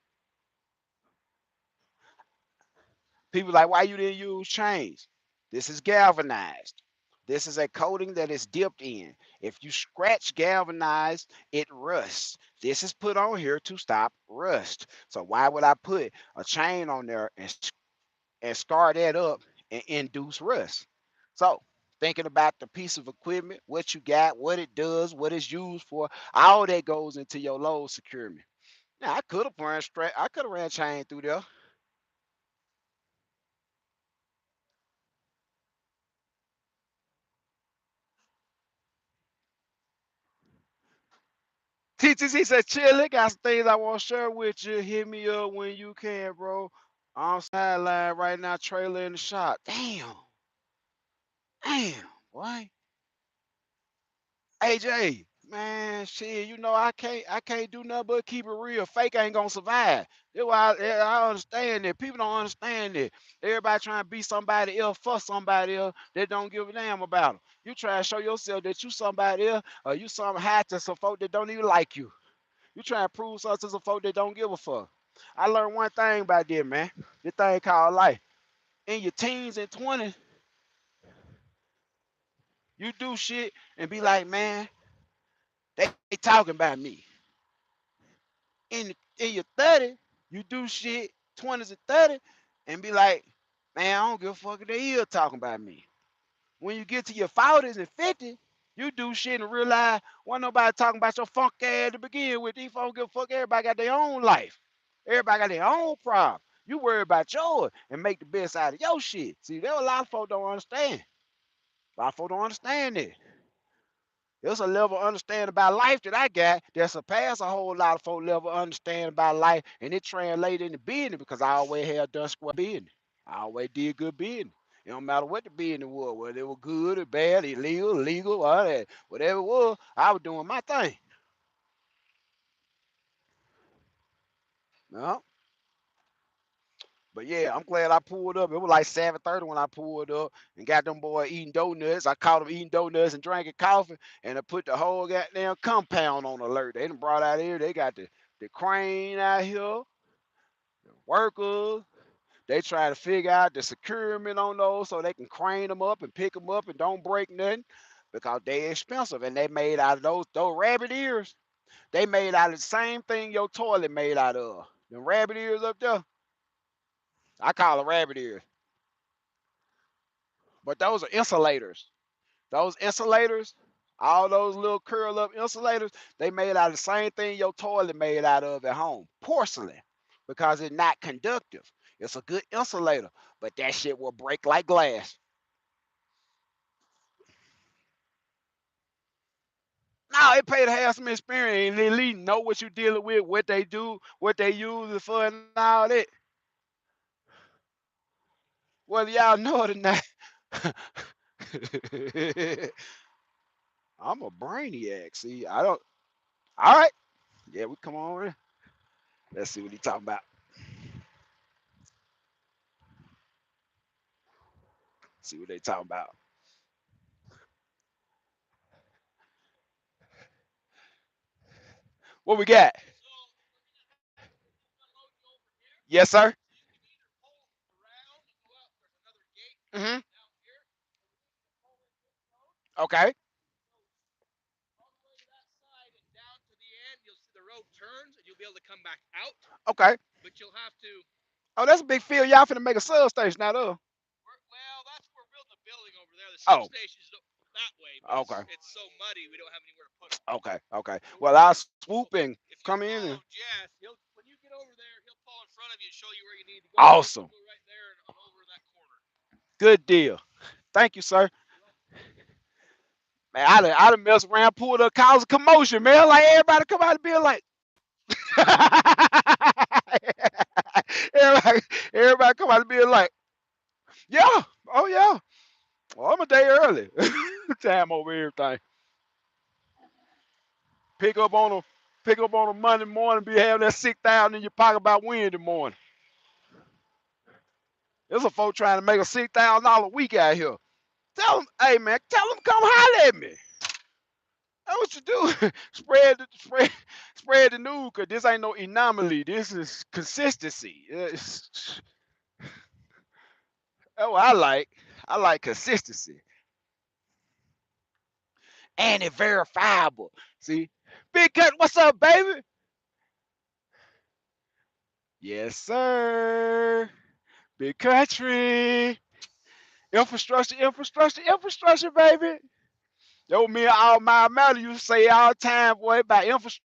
People like, why you didn't use chains? This is galvanized. This is a coating that is dipped in. If you scratch galvanized, it rusts. This is put on here to stop rust. So why would I put a chain on there and scar that up and induce rust? So thinking about the piece of equipment, what you got, what it does, what it's used for, all that goes into your load securement. Now I could have ran chain through there. TTC said, chill, it got some things I want to share with you. Hit me up when you can, bro. I'm sideline right now, trailer in the shop. Damn, damn, boy. AJ, man, shit, I can't do nothing but keep it real. Fake ain't gonna survive. That's why I understand that. People don't understand that. Everybody trying to be somebody else for somebody else that don't give a damn about them. You try to show yourself that you somebody else, or you some high to some folk that don't even like you. You try to prove something to some folk that don't give a fuck. I learned one thing about this, man. This thing called life. In your teens and 20s, you do shit and be like, man, they talking about me. In your 30s, you do shit, 20s and 30s, and be like, man, I don't give a fuck if they here talking about me. When you get to your 40s and 50s, you do shit and realize wasn't nobody talking about your funk ass to begin with. These folks give a fuck. Everybody got their own life. Everybody got their own problem. You worry about yours and make the best out of your shit. See, there a lot of folks don't understand. A lot of folks don't understand it. There's a level of understanding about life that I got that surpass a whole lot of folk level of understanding about life, and it translated into business because I always had done square business. I always did good business. It don't matter what the business was, whether it was good or bad, illegal, legal, all that, whatever it was, I was doing my thing. No, but yeah, I'm glad I pulled up. It was like 7:30 when I pulled up and got them boy eating donuts. I caught them eating donuts and drinking coffee, and I put the whole goddamn compound on alert. They done brought out here. They got the crane out here, the workers. They try to figure out the securement on those so they can crane them up and pick them up and don't break nothing because they expensive and they made out of those rabbit ears. They made out of the same thing your toilet made out of. The rabbit ears up there, I call it rabbit ears, but those are insulators. Those insulators, all those little curl up insulators, they made out of the same thing your toilet made out of at home. Porcelain. Because it's not conductive. It's a good insulator, but that shit will break like glass. No, it paid to have some experience and at least know what you're dealing with, what they do, what they use it for, and all that. Whether y'all know it or not. I'm a brainiac. See, I don't. All right. Yeah, we come on in. Let's see what he talking about. See what they talking about. What we got? Yes, sir. Hmm. Okay. Okay. Oh, that's a big field. Y'all finna make a substation out of. Oh. Okay. Okay. Okay. Well, I'll swoop and come in and. Awesome. Good deal. Thank you, sir. Man, I done mess around, pulled up, cause a commotion, man. Like everybody come out and be like, everybody, everybody come out and be like, yeah, oh yeah. Well, I'm a day early. Time over everything. Pick up on a pick up on a Monday morning, be having that 6,000 in your pocket by Wednesday morning. There's a folk trying to make a $6,000 a week out here. Tell them, hey man, tell them come holler at me. That's what you do. Spread the news, cause this ain't no anomaly. This is consistency. That's what I like. I like consistency. And it verifiable. See? Big Cut, what's up, baby? Yes, sir. Big country. Infrastructure, baby. Yo, me and all my matter used to say all the time, boy, about infrastructure.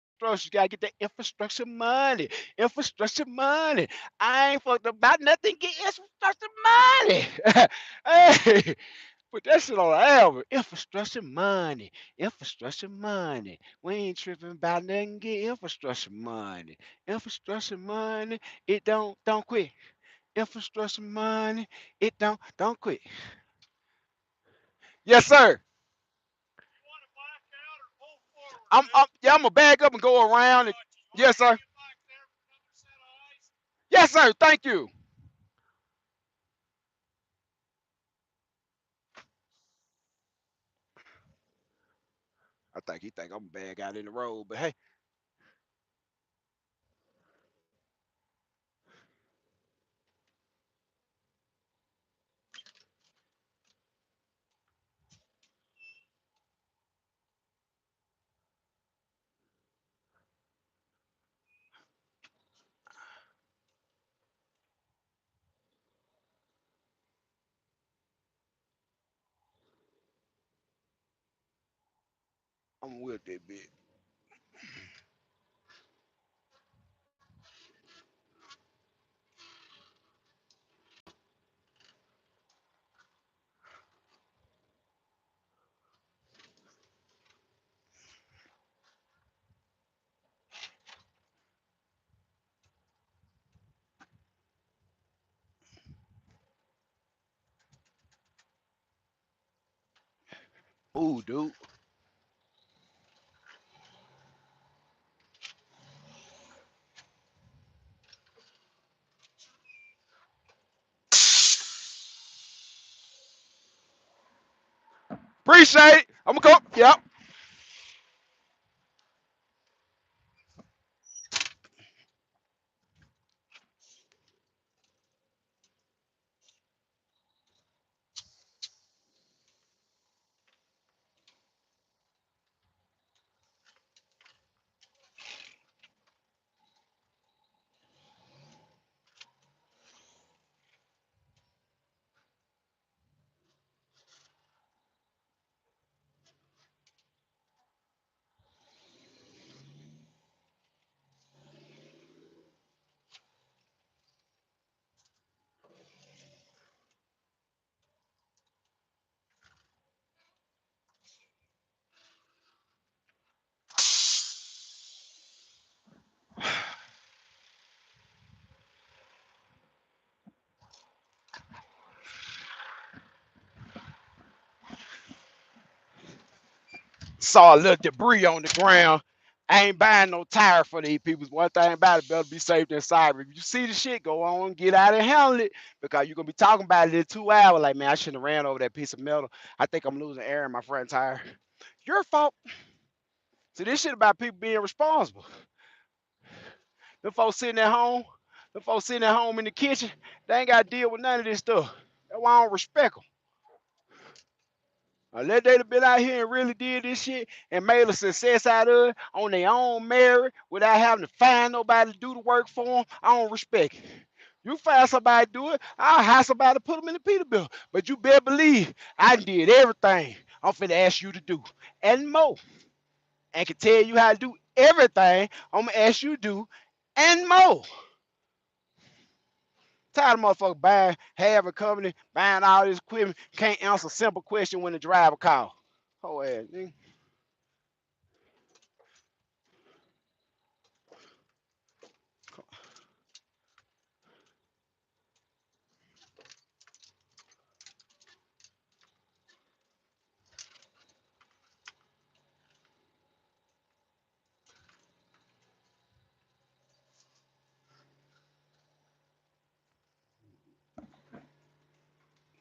You gotta get that infrastructure money. Infrastructure money. I ain't fucked about nothing. Get infrastructure money. Hey, put that shit on the album. Infrastructure money. Infrastructure money. We ain't tripping about nothing. Get infrastructure money. Infrastructure money. It don't quit. Infrastructure money. It don't quit. Yes, sir. I'm gonna bag up and go around. And, yes, sir. Yes, sir. Thank you. I think he think I'm a bad guy in the road, but hey, I'm with that bitch. Ooh, dude. Appreciate it. I'm gonna go. Yep. Saw a little debris on the ground. I ain't buying no tire for these people. One thing about it, better be safe than sorry. If you see the shit, go on, get out and handle it. Because you're gonna be talking about it in 2 hours. Like, man, I shouldn't have ran over that piece of metal. I think I'm losing air in my front tire. Your fault. See, this shit about people being responsible. The folks sitting at home, the folks sitting at home in the kitchen, they ain't got to deal with none of this stuff. That's why I don't respect them. Unless they'd have been out here and really did this shit and made a success out of it on their own merit without having to find nobody to do the work for them, I don't respect it. You find somebody to do it, I'll hire somebody to put them in the Peterbilt. But you better believe I did everything I'm finna ask you to do and more. And can tell you how to do everything I'm gonna ask you to do and more. Tired of motherfucker buying, having a company, buying all this equipment, can't answer a simple question when the driver call. Oh, ass, nigga.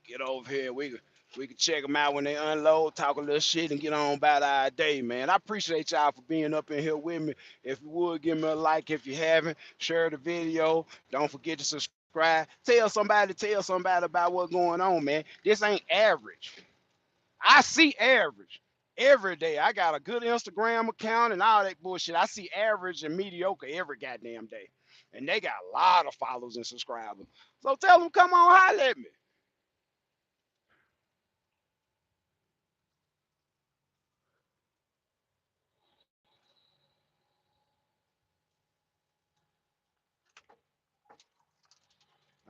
Get over here. We We can check them out when they unload, talk a little shit, and get on about our day, man. I appreciate y'all for being up in here with me. If you would, give me a like if you haven't. Share the video. Don't forget to subscribe. Tell somebody about what's going on, man. This ain't average. I see average every day. I got a good Instagram account and all that bullshit. I see average and mediocre every goddamn day. And they got a lot of followers and subscribers. So tell them, come on, holler at me.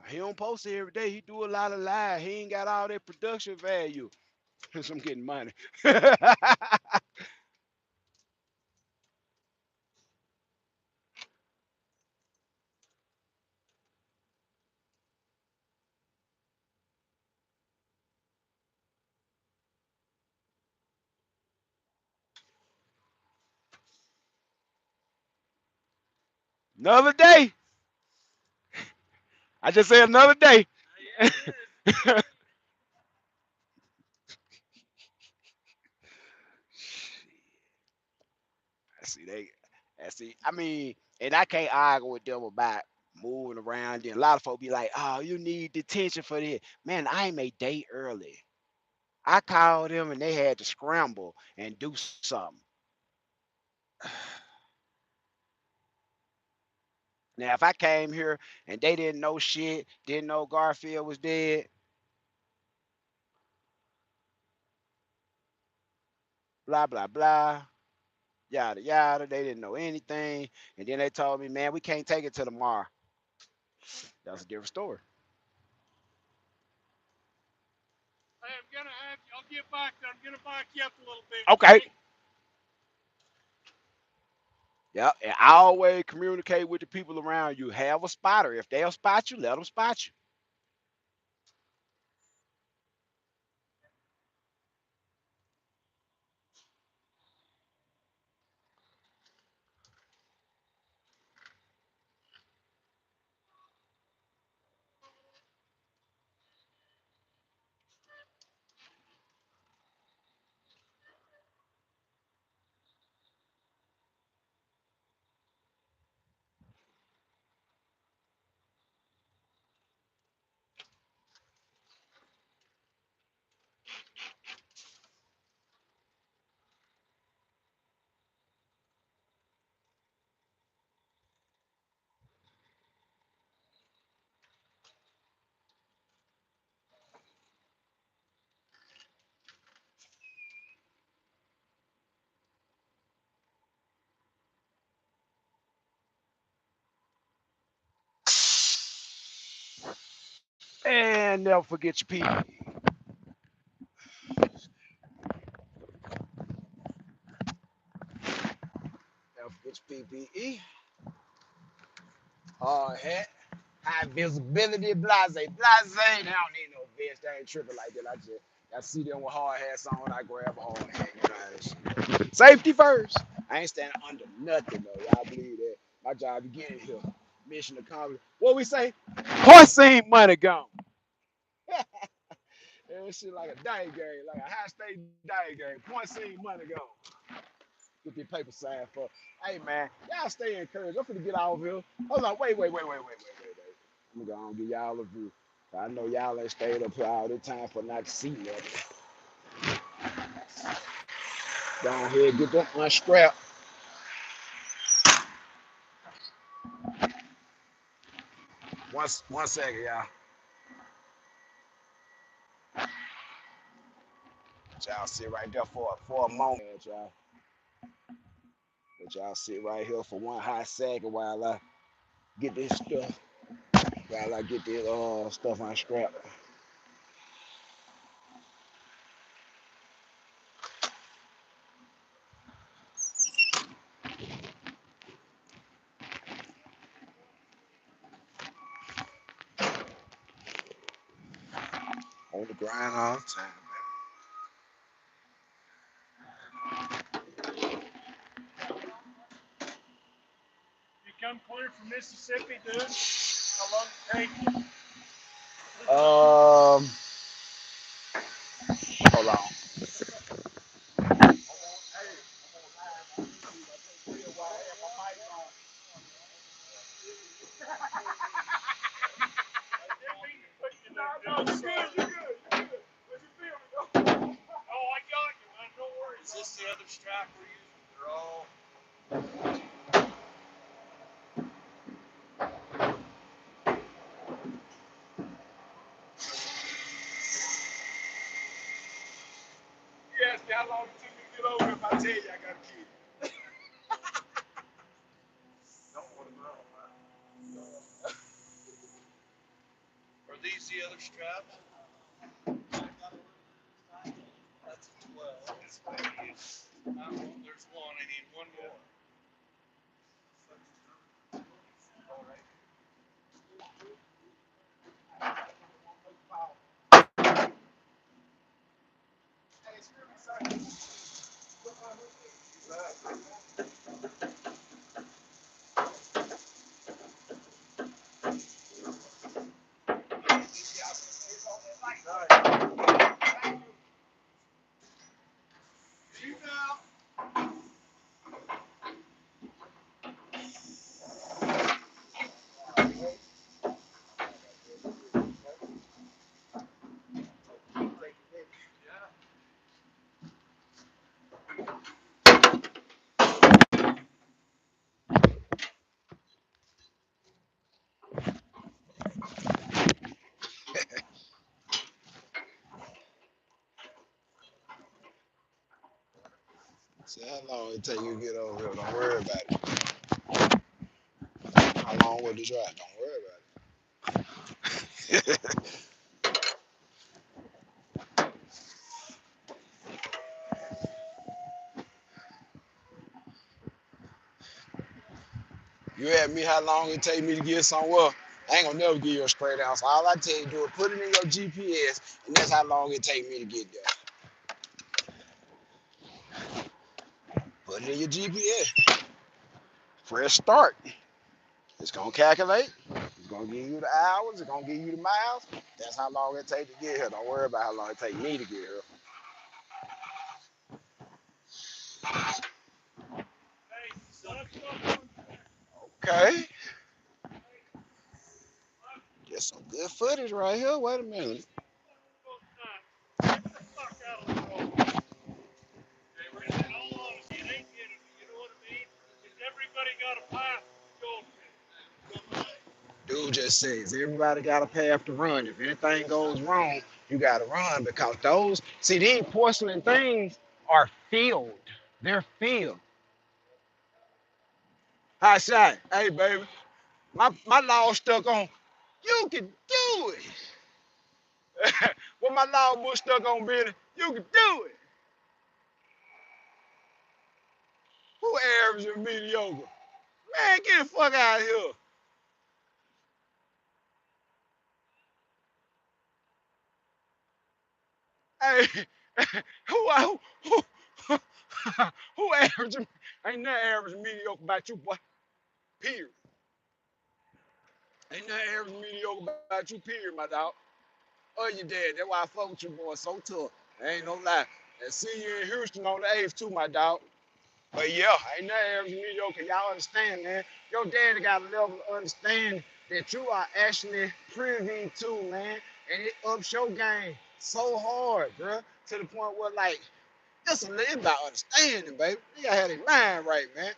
He don't post it every day. He do a lot of live. He ain't got all that production value. So I'm getting money. Another day. I just said another day. I see they. I see. I mean, and I can't argue with them about moving around. Then a lot of folks be like, "Oh, you need detention for this." Man, I am a day early. I called them and they had to scramble and do something. Now, if I came here and they didn't know shit, didn't know Garfield was dead, blah blah blah, yada yada, they didn't know anything, and then they told me, man, we can't take it till tomorrow. That's a different story. Hey, I'll get back there. I'm gonna back you up a little bit. Okay. Okay? Yeah, and I always communicate with the people around you. Have a spotter. If they'll spot you, let them spot you. And never forget your PPE. Never forget your PPE. Hard hat. High visibility, blase. Blase. They don't need no vest. They ain't tripping like that. I see them with hard hats on. I grab a hard hat. You know how that shit. Safety first. I ain't standing under nothing though. Y'all believe that? My job is getting here. Mission accomplished. What we say? Porcine money gone. That shit like a day game, like a high state day game. Porcine money gone. Get your paper signed for. Hey man, y'all stay encouraged. I'm finna get out of here. Hold on, wait. I'm gonna give y'all a view. I know y'all ain't stayed up here all the time for not to see nothing. Go ahead, get them unstrapped. One second, y'all. Y'all sit right there for a moment, y'all. But y'all sit right here for one hot second while I get this stuff. While I get this stuff unstrapped. On the grind all the time. You come clear from Mississippi, dude? How long did it take you? Um, You good. What you feeling, though? Oh, I got you, man. Don't worry. Is this the other strap we're using? They're all. You asked me how long it took me to get over here. If I tell you I got a kid. Don't want to know, man. Are these the other straps? That's a 12. That's what I need. There's one. I need one more. All right. You now. Yeah. See how long it take you to get over here. Don't worry about it. How long will the drive? Don't worry about it. You ask me how long it take me to get somewhere. I ain't gonna never give you a straight answer. All I tell you do is put it in your GPS, and that's how long it take me to get there. Put it in your GPS. Press start. It's gonna calculate. It's gonna give you the hours. It's gonna give you the miles. That's how long it take to get here. Don't worry about how long it take me to get here. Hey, so let's go. Okay. Get some good footage right here. Wait a minute. Get the fuck out of the road. In all honesty, it ain't getting me. You know what I mean? Is everybody got a path to go to? Dude just says everybody got a path to run. If anything goes wrong, you got to run because those, see, these porcelain things are filled. They're filled. Hi, Shy. Hey, baby. My law stuck on. You can do it. What my law book stuck on, Billy? You can do it. Who average and mediocre? Man, get the fuck out of here. Hey, who, who, who average? Ain't that average mediocre about you, boy? Period. Ain't nothing average mediocre about you, period, my dog. Oh, you dad. That's why I fuck with you, boy. So tough. Ain't no lie. And see you in Houston on the 8th, too, my dog. But yeah, ain't nothing average mediocre. Y'all understand, man. Your daddy got a level of understanding that you are actually privy to, man. And it ups your game so hard, bro. To the point where, like, it's a little about understanding, baby. You gotta have their mind right, man.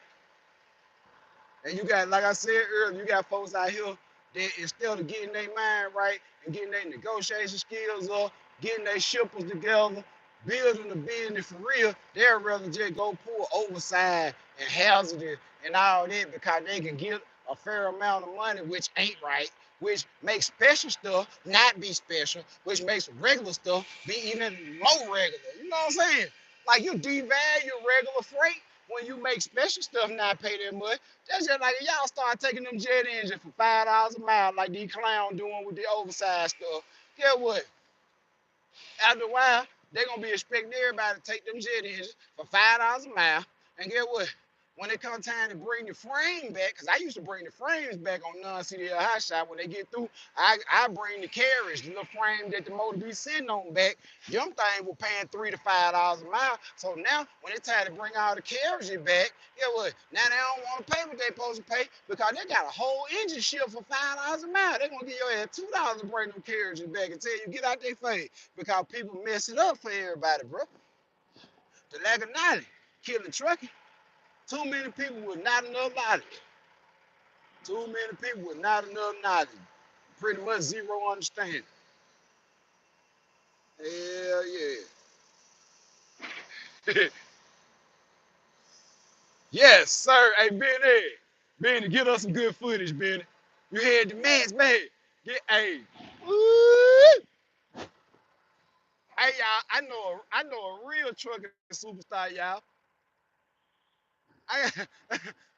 And you got, like I said earlier, you got folks out here that instead of getting their mind right and getting their negotiation skills up, getting their shippers together, building a business for real, they'd rather just go pull oversized and hazardous and all that because they can get a fair amount of money, which ain't right, which makes special stuff not be special, which makes regular stuff be even more regular. You know what I'm saying? Like you devalue regular freight when you make special stuff not pay that much. That's just like y'all start taking them jet engines for $5 a mile, like these clowns doing with the oversized stuff. Guess what? After a while, they're gonna be expecting everybody to take them jet engines for $5 a mile. And guess what? When it comes time to bring the frame back, because I used to bring the frames back on non-CDL hot shot. When they get through, I bring the carriage, the little frame that the motor be sitting on back. Them things were paying $3 to $5 a mile. So now, when it's time to bring all the carriages back, yeah, what? Now they don't want to pay what they supposed to pay because they got a whole engine shift for $5 a mile. They gonna give your ass $2 to bring them carriages back and tell you get out their face because people mess it up for everybody, bro. The lack of knowledge killing trucking. Too many people with not enough knowledge. Too many people with not enough knowledge. Pretty much zero understanding. Hell yeah. Yes, sir. Hey, Benny. Benny, get us some good footage, Benny. You had the match, man. Get, hey. Woo! Hey, y'all, I know a real trucking superstar, y'all. I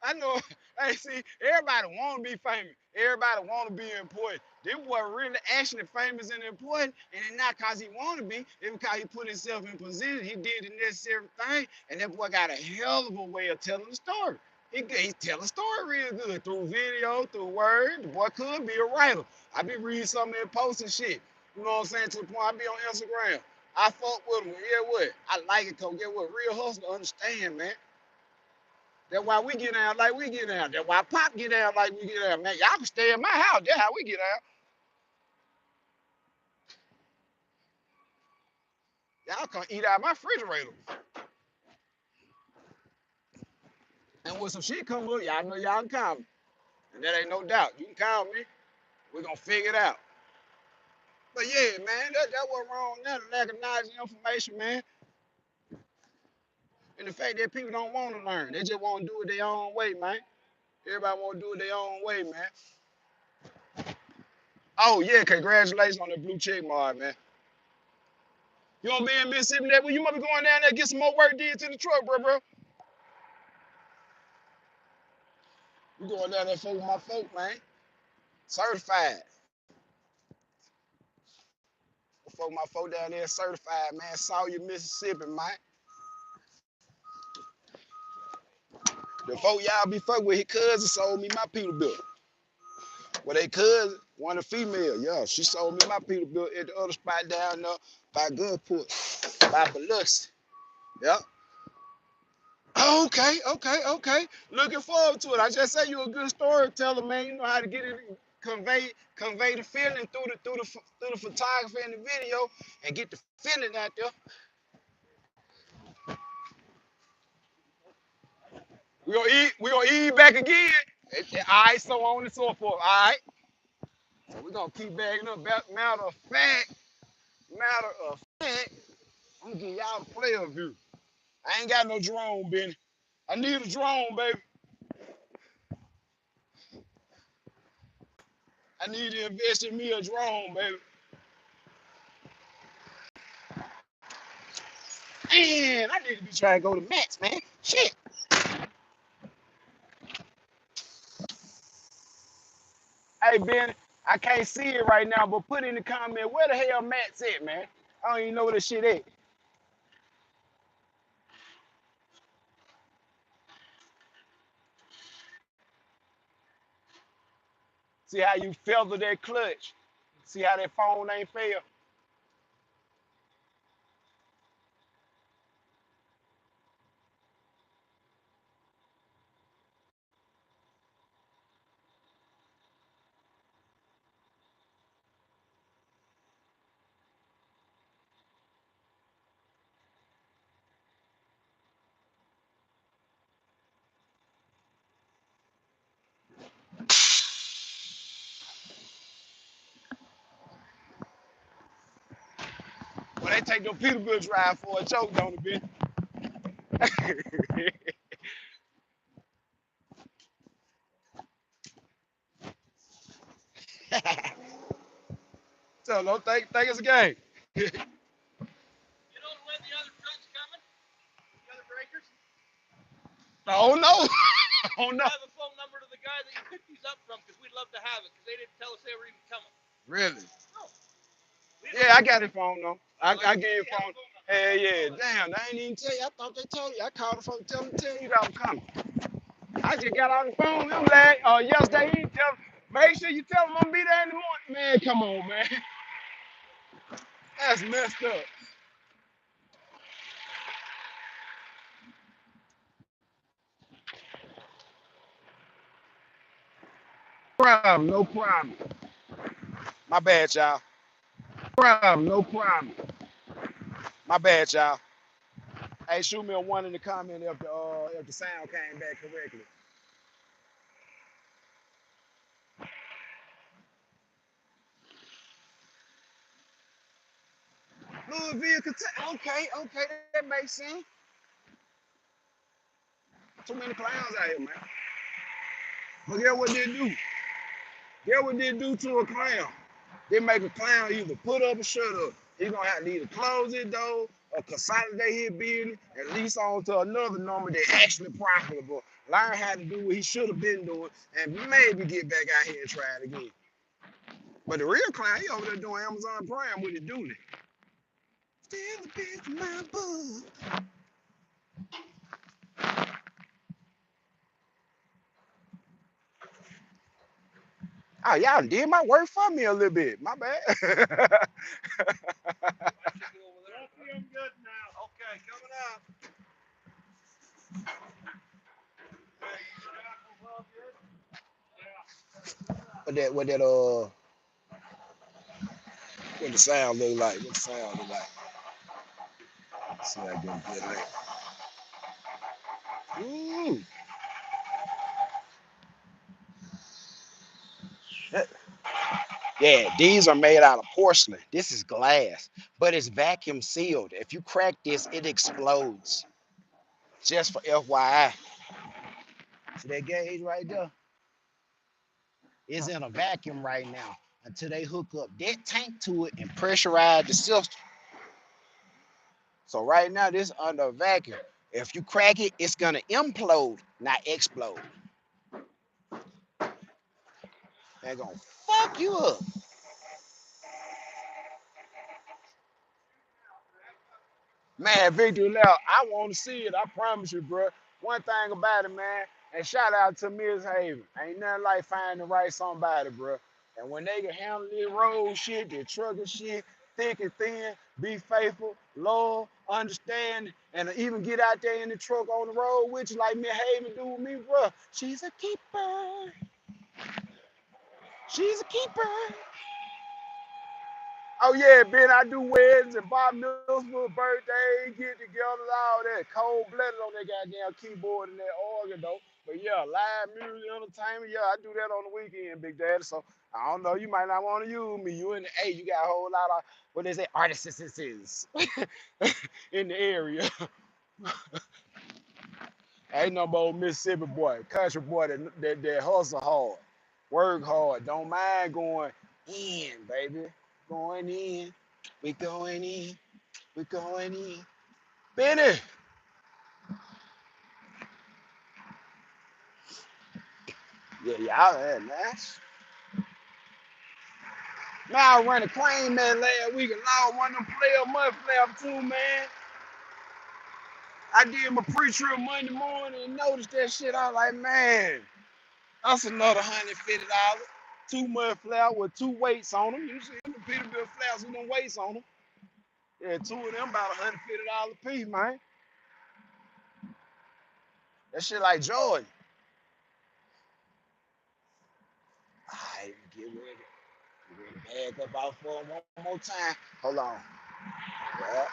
I know. Hey, see, everybody want to be famous. Everybody want to be important. This boy really actually famous and important, and it's not cause he want to be. It's because he put himself in position. He did the necessary thing, and that boy got a hell of a way of telling the story. He tell a story real good through video, through word. The boy could be a writer. I be reading some of his posts and shit. You know what I'm saying? To the point I be on Instagram. I fuck with him. Yeah, what? I like it, cause get what? Real hustler understand, man. That's why we get down like we get down. That's why Pop get down like we get down. Man, y'all can stay in my house. That's how we get down. Y'all can eat out my refrigerator. And when some shit come up, y'all know y'all can call me. And that ain't no doubt. You can call me. We're going to figure it out. But yeah, man, that what's wrong now. The lack of knowledge and information, man. And the fact that people don't want to learn. They just want to do it their own way, man. Everybody want to do it their own way, man. Oh, yeah, congratulations on the blue check mark, man. You want to be in Mississippi that way? You might be going down there and get some more work did to the truck, bro. We going down there for my folk, man. Certified. For my folk down there certified, man. Sawyer, Mississippi, man. The folk y'all be fucking with, his cousin sold me my Peterbilt. Well, they cousin, one of the female, yeah. She sold me my Peterbilt at the other spot down there by Goodport, by Biloxi. Yep. Okay. Looking forward to it. I just say you a good storyteller, man. You know how to get it, convey the feeling through the photography and the video, and get the feeling out there. We gonna eat back again. All right, so on and so forth. All right. So we gonna keep bagging up. Matter of fact, I'm gonna give y'all the player view. I ain't got no drone, Benny. I need a drone, baby. I need to invest in me a drone, baby. Man, I need to be trying to go to Max, man. Shit. Hey, Ben, I can't see it right now, but put in the comment where the hell Matt's at, man. I don't even know where the shit at. See how you feather that clutch. See how that phone ain't fail. Well, they take them Peterbilt drive for a choke, don't it, Ben? So don't think it's a game. You know when the other truck's coming? The other breakers? Oh no. Oh no. I have a phone number to the guy that you picked these up from because we'd love to have it because they didn't tell us they were even coming. Really? No. Yeah, I got his phone though. I gave you phone. Hell yeah, damn, I ain't even tell you. I thought they told you. I called the phone, tell you that I'm coming. I just got on the phone with him yesterday. He tell make sure you tell him I'm gonna be there in the morning. Man, come on, man. That's messed up. Problem, no problem. My bad, y'all. Problem, no problem. My bad, y'all. Hey, shoot me a one in the comment if the sound came back correctly. Louisville, okay, that makes sense. Too many clowns out here, man. But get what they do. Get what they do to a clown. They make a clown either put up or shut up. He's gonna have to either close his door or consolidate his business and lease on to another number that's actually profitable. Learn how to do what he should have been doing and maybe get back out here and try it again. But the real clown, he over there doing Amazon Prime with his duty. Still a bitch in my book. Oh, y'all did my work for me a little bit. My bad. Don't see him good now. Okay, coming up. What the sound look like? What the sound look like? Let's see if I can get a good look. Yeah, these are made out of porcelain. This is glass, but it's vacuum sealed. If you crack this, it explodes. Just for FYI. See that gauge right there? It's in a vacuum right now until they hook up that tank to it and pressurize the system. So right now, this is under a vacuum. If you crack it, it's gonna implode, not explode. They're gonna fuck you up. Man, Victory Left, I want to see it. I promise you, bro. One thing about it, man, and shout out to Miss Haven. Ain't nothing like finding the right somebody, bro. And when they can handle this road shit, the trucking shit, thick and thin, be faithful, love, understand, and even get out there in the truck on the road with you like Miss Haven do with me, bro. She's a keeper. She's a keeper. Oh yeah, Ben, I do weddings and bar mitzvahs, birthdays, get together, all that. Cold blooded on that goddamn keyboard and that organ though. But yeah, live music, entertainment, yeah, I do that on the weekend, Big Daddy. So I don't know, you might not want to use me. You in the A, you got a whole lot of what they say, artists in the area. Ain't no more Mississippi boy, country boy that hustle hard, work hard, don't mind going in, baby. Going in. We going in. We going in. Benny. Yeah, y'all had nice. Now I run a crane man last week and lost one of them player mud flap too, man. I did my pre-trip Monday morning and noticed that shit. I was like, man, that's another $150. Two mud flap with two weights on them. You see them Peterbilt flaps with them weights on them. Yeah, two of them about $150 a piece, man. That shit like Jordan. All right, get ready. Bag up out for one more time. Hold on. Yeah.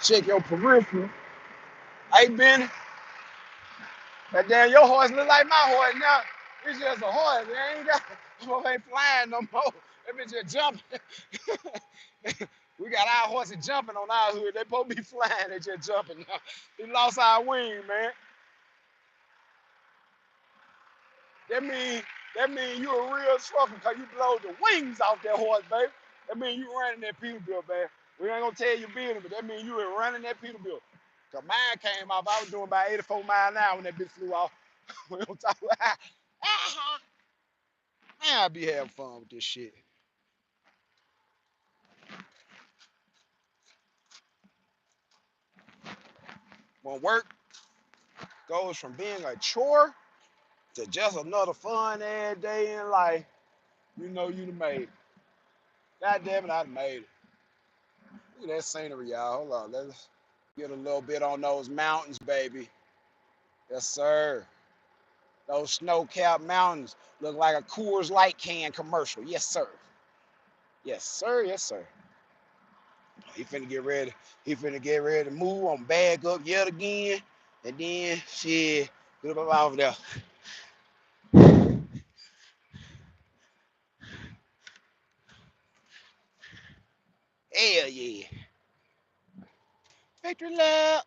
Check your peripheral. Hey, Benny, that damn your horse look like my horse now. It's just a horse. They ain't got, ain't flying no more. That bitch just jumping. We got our horses jumping on our hood. They supposed to be flying. They just jumping now. He lost our wing, man. That mean that mean you a real trucker because you blow the wings off that horse, baby. That mean you running that Peterbilt, man. We ain't gonna tell you business, but that mean you were running that Peterbilt. Cause mine came off. I was doing about 84 miles an hour when that bitch flew off. We don't talk about Man, I be having fun with this shit. When work goes from being a chore to just another fun ass day in life, you know you done made it. God damn it, I done made it. Look at that scenery, y'all. Hold on, let's get a little bit on those mountains, baby. Yes, sir. Those snow-capped mountains look like a Coors Light can commercial. Yes, sir. Yes, sir. Yes, sir. He finna get ready. He finna get ready to move. I'm bag up yet again. And then shit, get up off there. Hell yeah. Victory lap.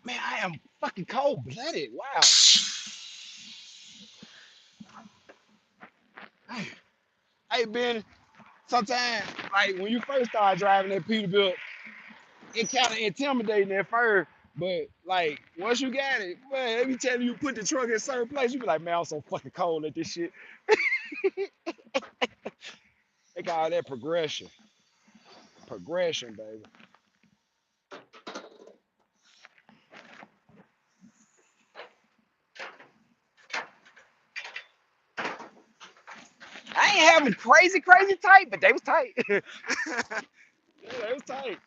Man, I am fucking cold blooded. Wow. Hey, Ben, sometimes, like, when you first start driving that Peterbilt, it kind of intimidating at first. But, like, once you got it, man, every time you put the truck in a certain place, you be like, man, I'm so fucking cold at this shit. They call that progression. Progression, baby. I ain't having crazy, crazy tight, but they was tight. Yeah, they was tight.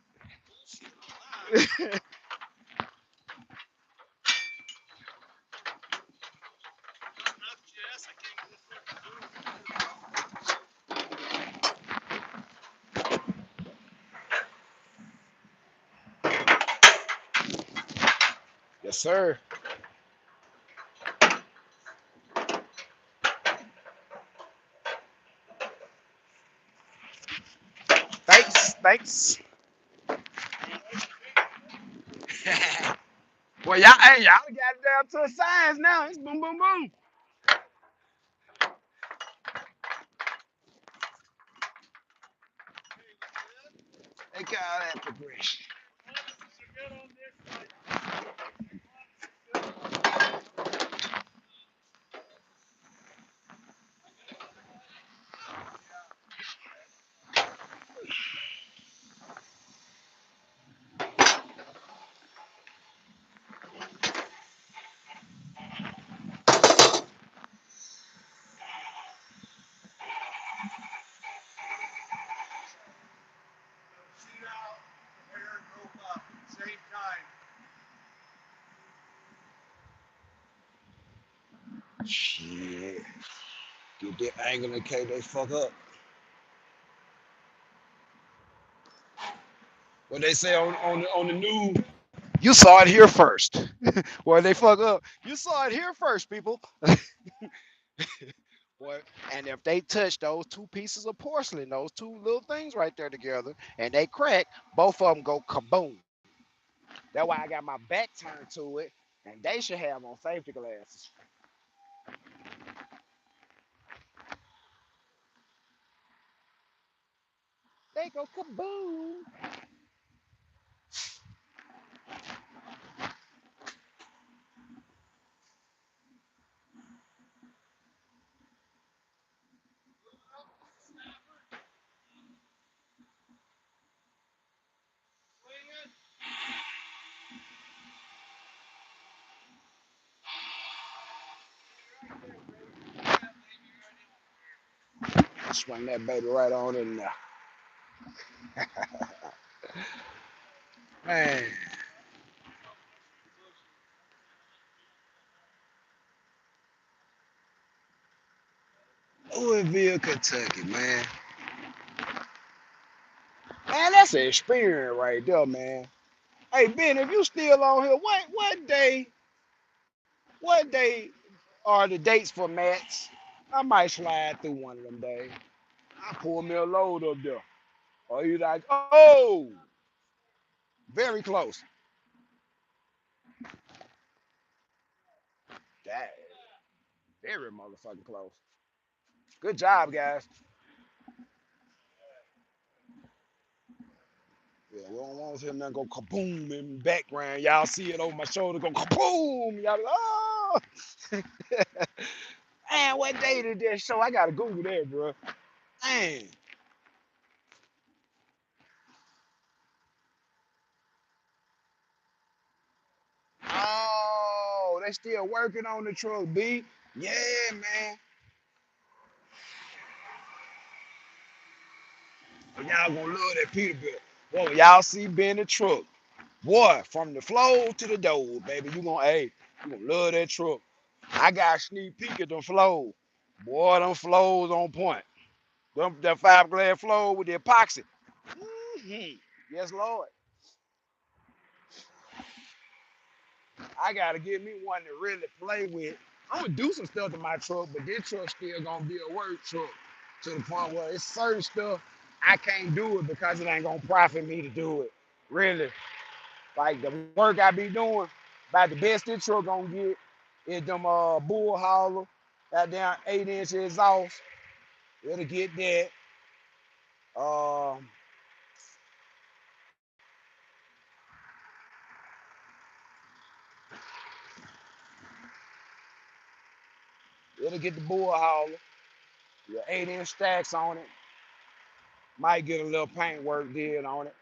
Yes, sir. Thanks, thanks. Well, y'all, hey, y'all got it down to a science now. It's boom, boom, boom. They call that progression. Shit. Get that angle in case they fuck up. What they say on the news, you saw it here first. Where they fuck up, you saw it here first, people. What? And if they touch those two pieces of porcelain, those two little things right there together, and they crack, both of them go kaboom. That's why I got my back turned to it, and they should have on safety glasses. They go kaboom. Swing that baby right on in there. Man, Louisville, Kentucky, man. Man, that's an experience right there, man. Hey Ben, if you still on here, what day are the dates for Mats? I might slide through one of them days. I pull me a load up there. Or you like, oh, very close. That very motherfucking close. Good job, guys. Yeah, we don't want him to go kaboom in the background. Y'all see it over my shoulder go kaboom. Y'all be like, oh. Man, what day did that show? I gotta Google that, bro. Man. Oh, they still working on the truck, B. Yeah, man. Y'all gonna love that Peterbilt. Boy, when y'all see Ben the truck. Boy, from the floor to the door, baby. You gonna love that truck. I got a sneak peek at them floors. Boy, them floors on point. That fiberglass floor with the epoxy. Hmm. Yes, Lord. I gotta get me one to really play with. I'm gonna do some stuff to my truck, but this truck still gonna be a work truck to the point where it's certain stuff I can't do it because it ain't gonna profit me to do it. Really. Like the work I be doing, about the best this truck gonna get is them bull hauler, that down 8-inch exhaust. It'll get that. Um, it'll get the bull hauler, your 8-inch stacks on it. Might get a little paint work did on it.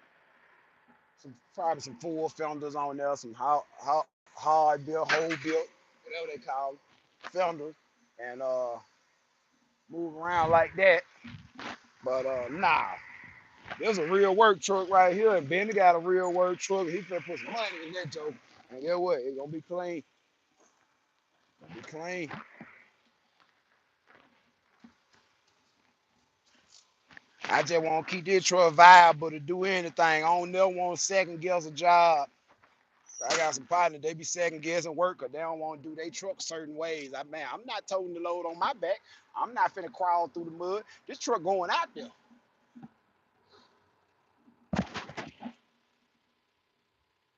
Probably some full fenders on there, some hard built, whole built, whatever they call it, fenders, and move around like that. But nah, there's a real work truck right here, and Benny got a real work truck. He finna put some money in that joke, and guess what? It's gonna be clean. Gonna be clean. I just want to keep this truck viable to do anything. I don't never want to second guess a job. I got some partners, they be second guessing work because they don't want to do their truck certain ways. I'm not toting the load on my back. I'm not finna crawl through the mud. This truck going out there.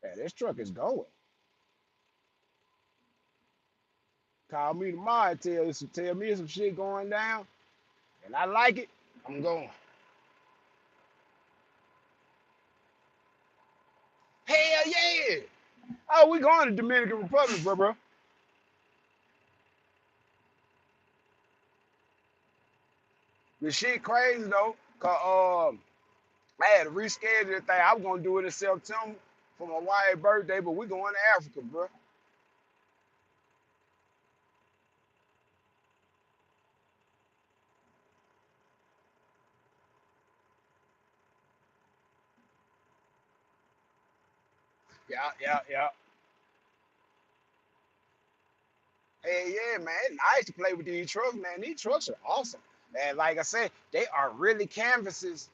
Yeah, this truck is going. Call me tomorrow and tell me some shit going down, and I like it. I'm going. Hell yeah! Oh, we going to Dominican Republic, bro. This shit crazy though, cause I had to reschedule the thing. I was gonna do it in September for my wife's birthday, but we going to Africa, bro. Yeah, yeah, yeah. Hey, yeah, man. It's nice to play with these trucks, man. These trucks are awesome. And like I said, they are really canvases.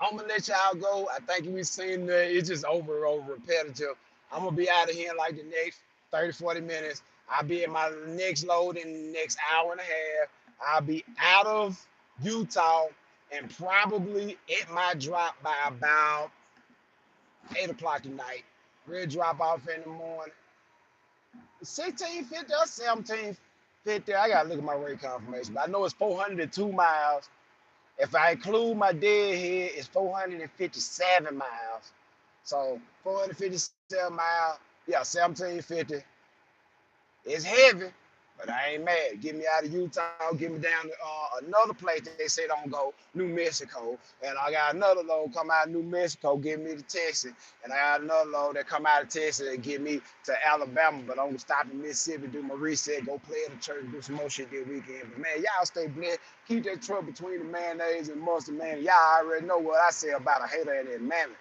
I'm gonna let y'all go. I think we've seen that it's just over repetitive. I'm gonna be out of here in like the next 30, 40 minutes. I'll be in my next load in the next hour and a half. I'll be out of Utah and probably at my drop by about 8 o'clock tonight. We'll drop off in the morning. 1650 or 1750. I gotta look at my rate confirmation, but I know it's 402 miles. If I include my deadhead, it's 457 miles. So 457 miles, yeah, 1750. It's heavy, but I ain't mad. Get me out of Utah, get me down to another place that they say don't go, New Mexico. And I got another load come out of New Mexico, get me to Texas. And I got another load that come out of Texas and get me to Alabama. But I'm gonna stop in Mississippi, do my reset, go play at the church, do some more shit this weekend. But man, y'all stay blessed. Keep that truck between the mayonnaise and mustard, man. Y'all already know what I say about a hater and that mammoth.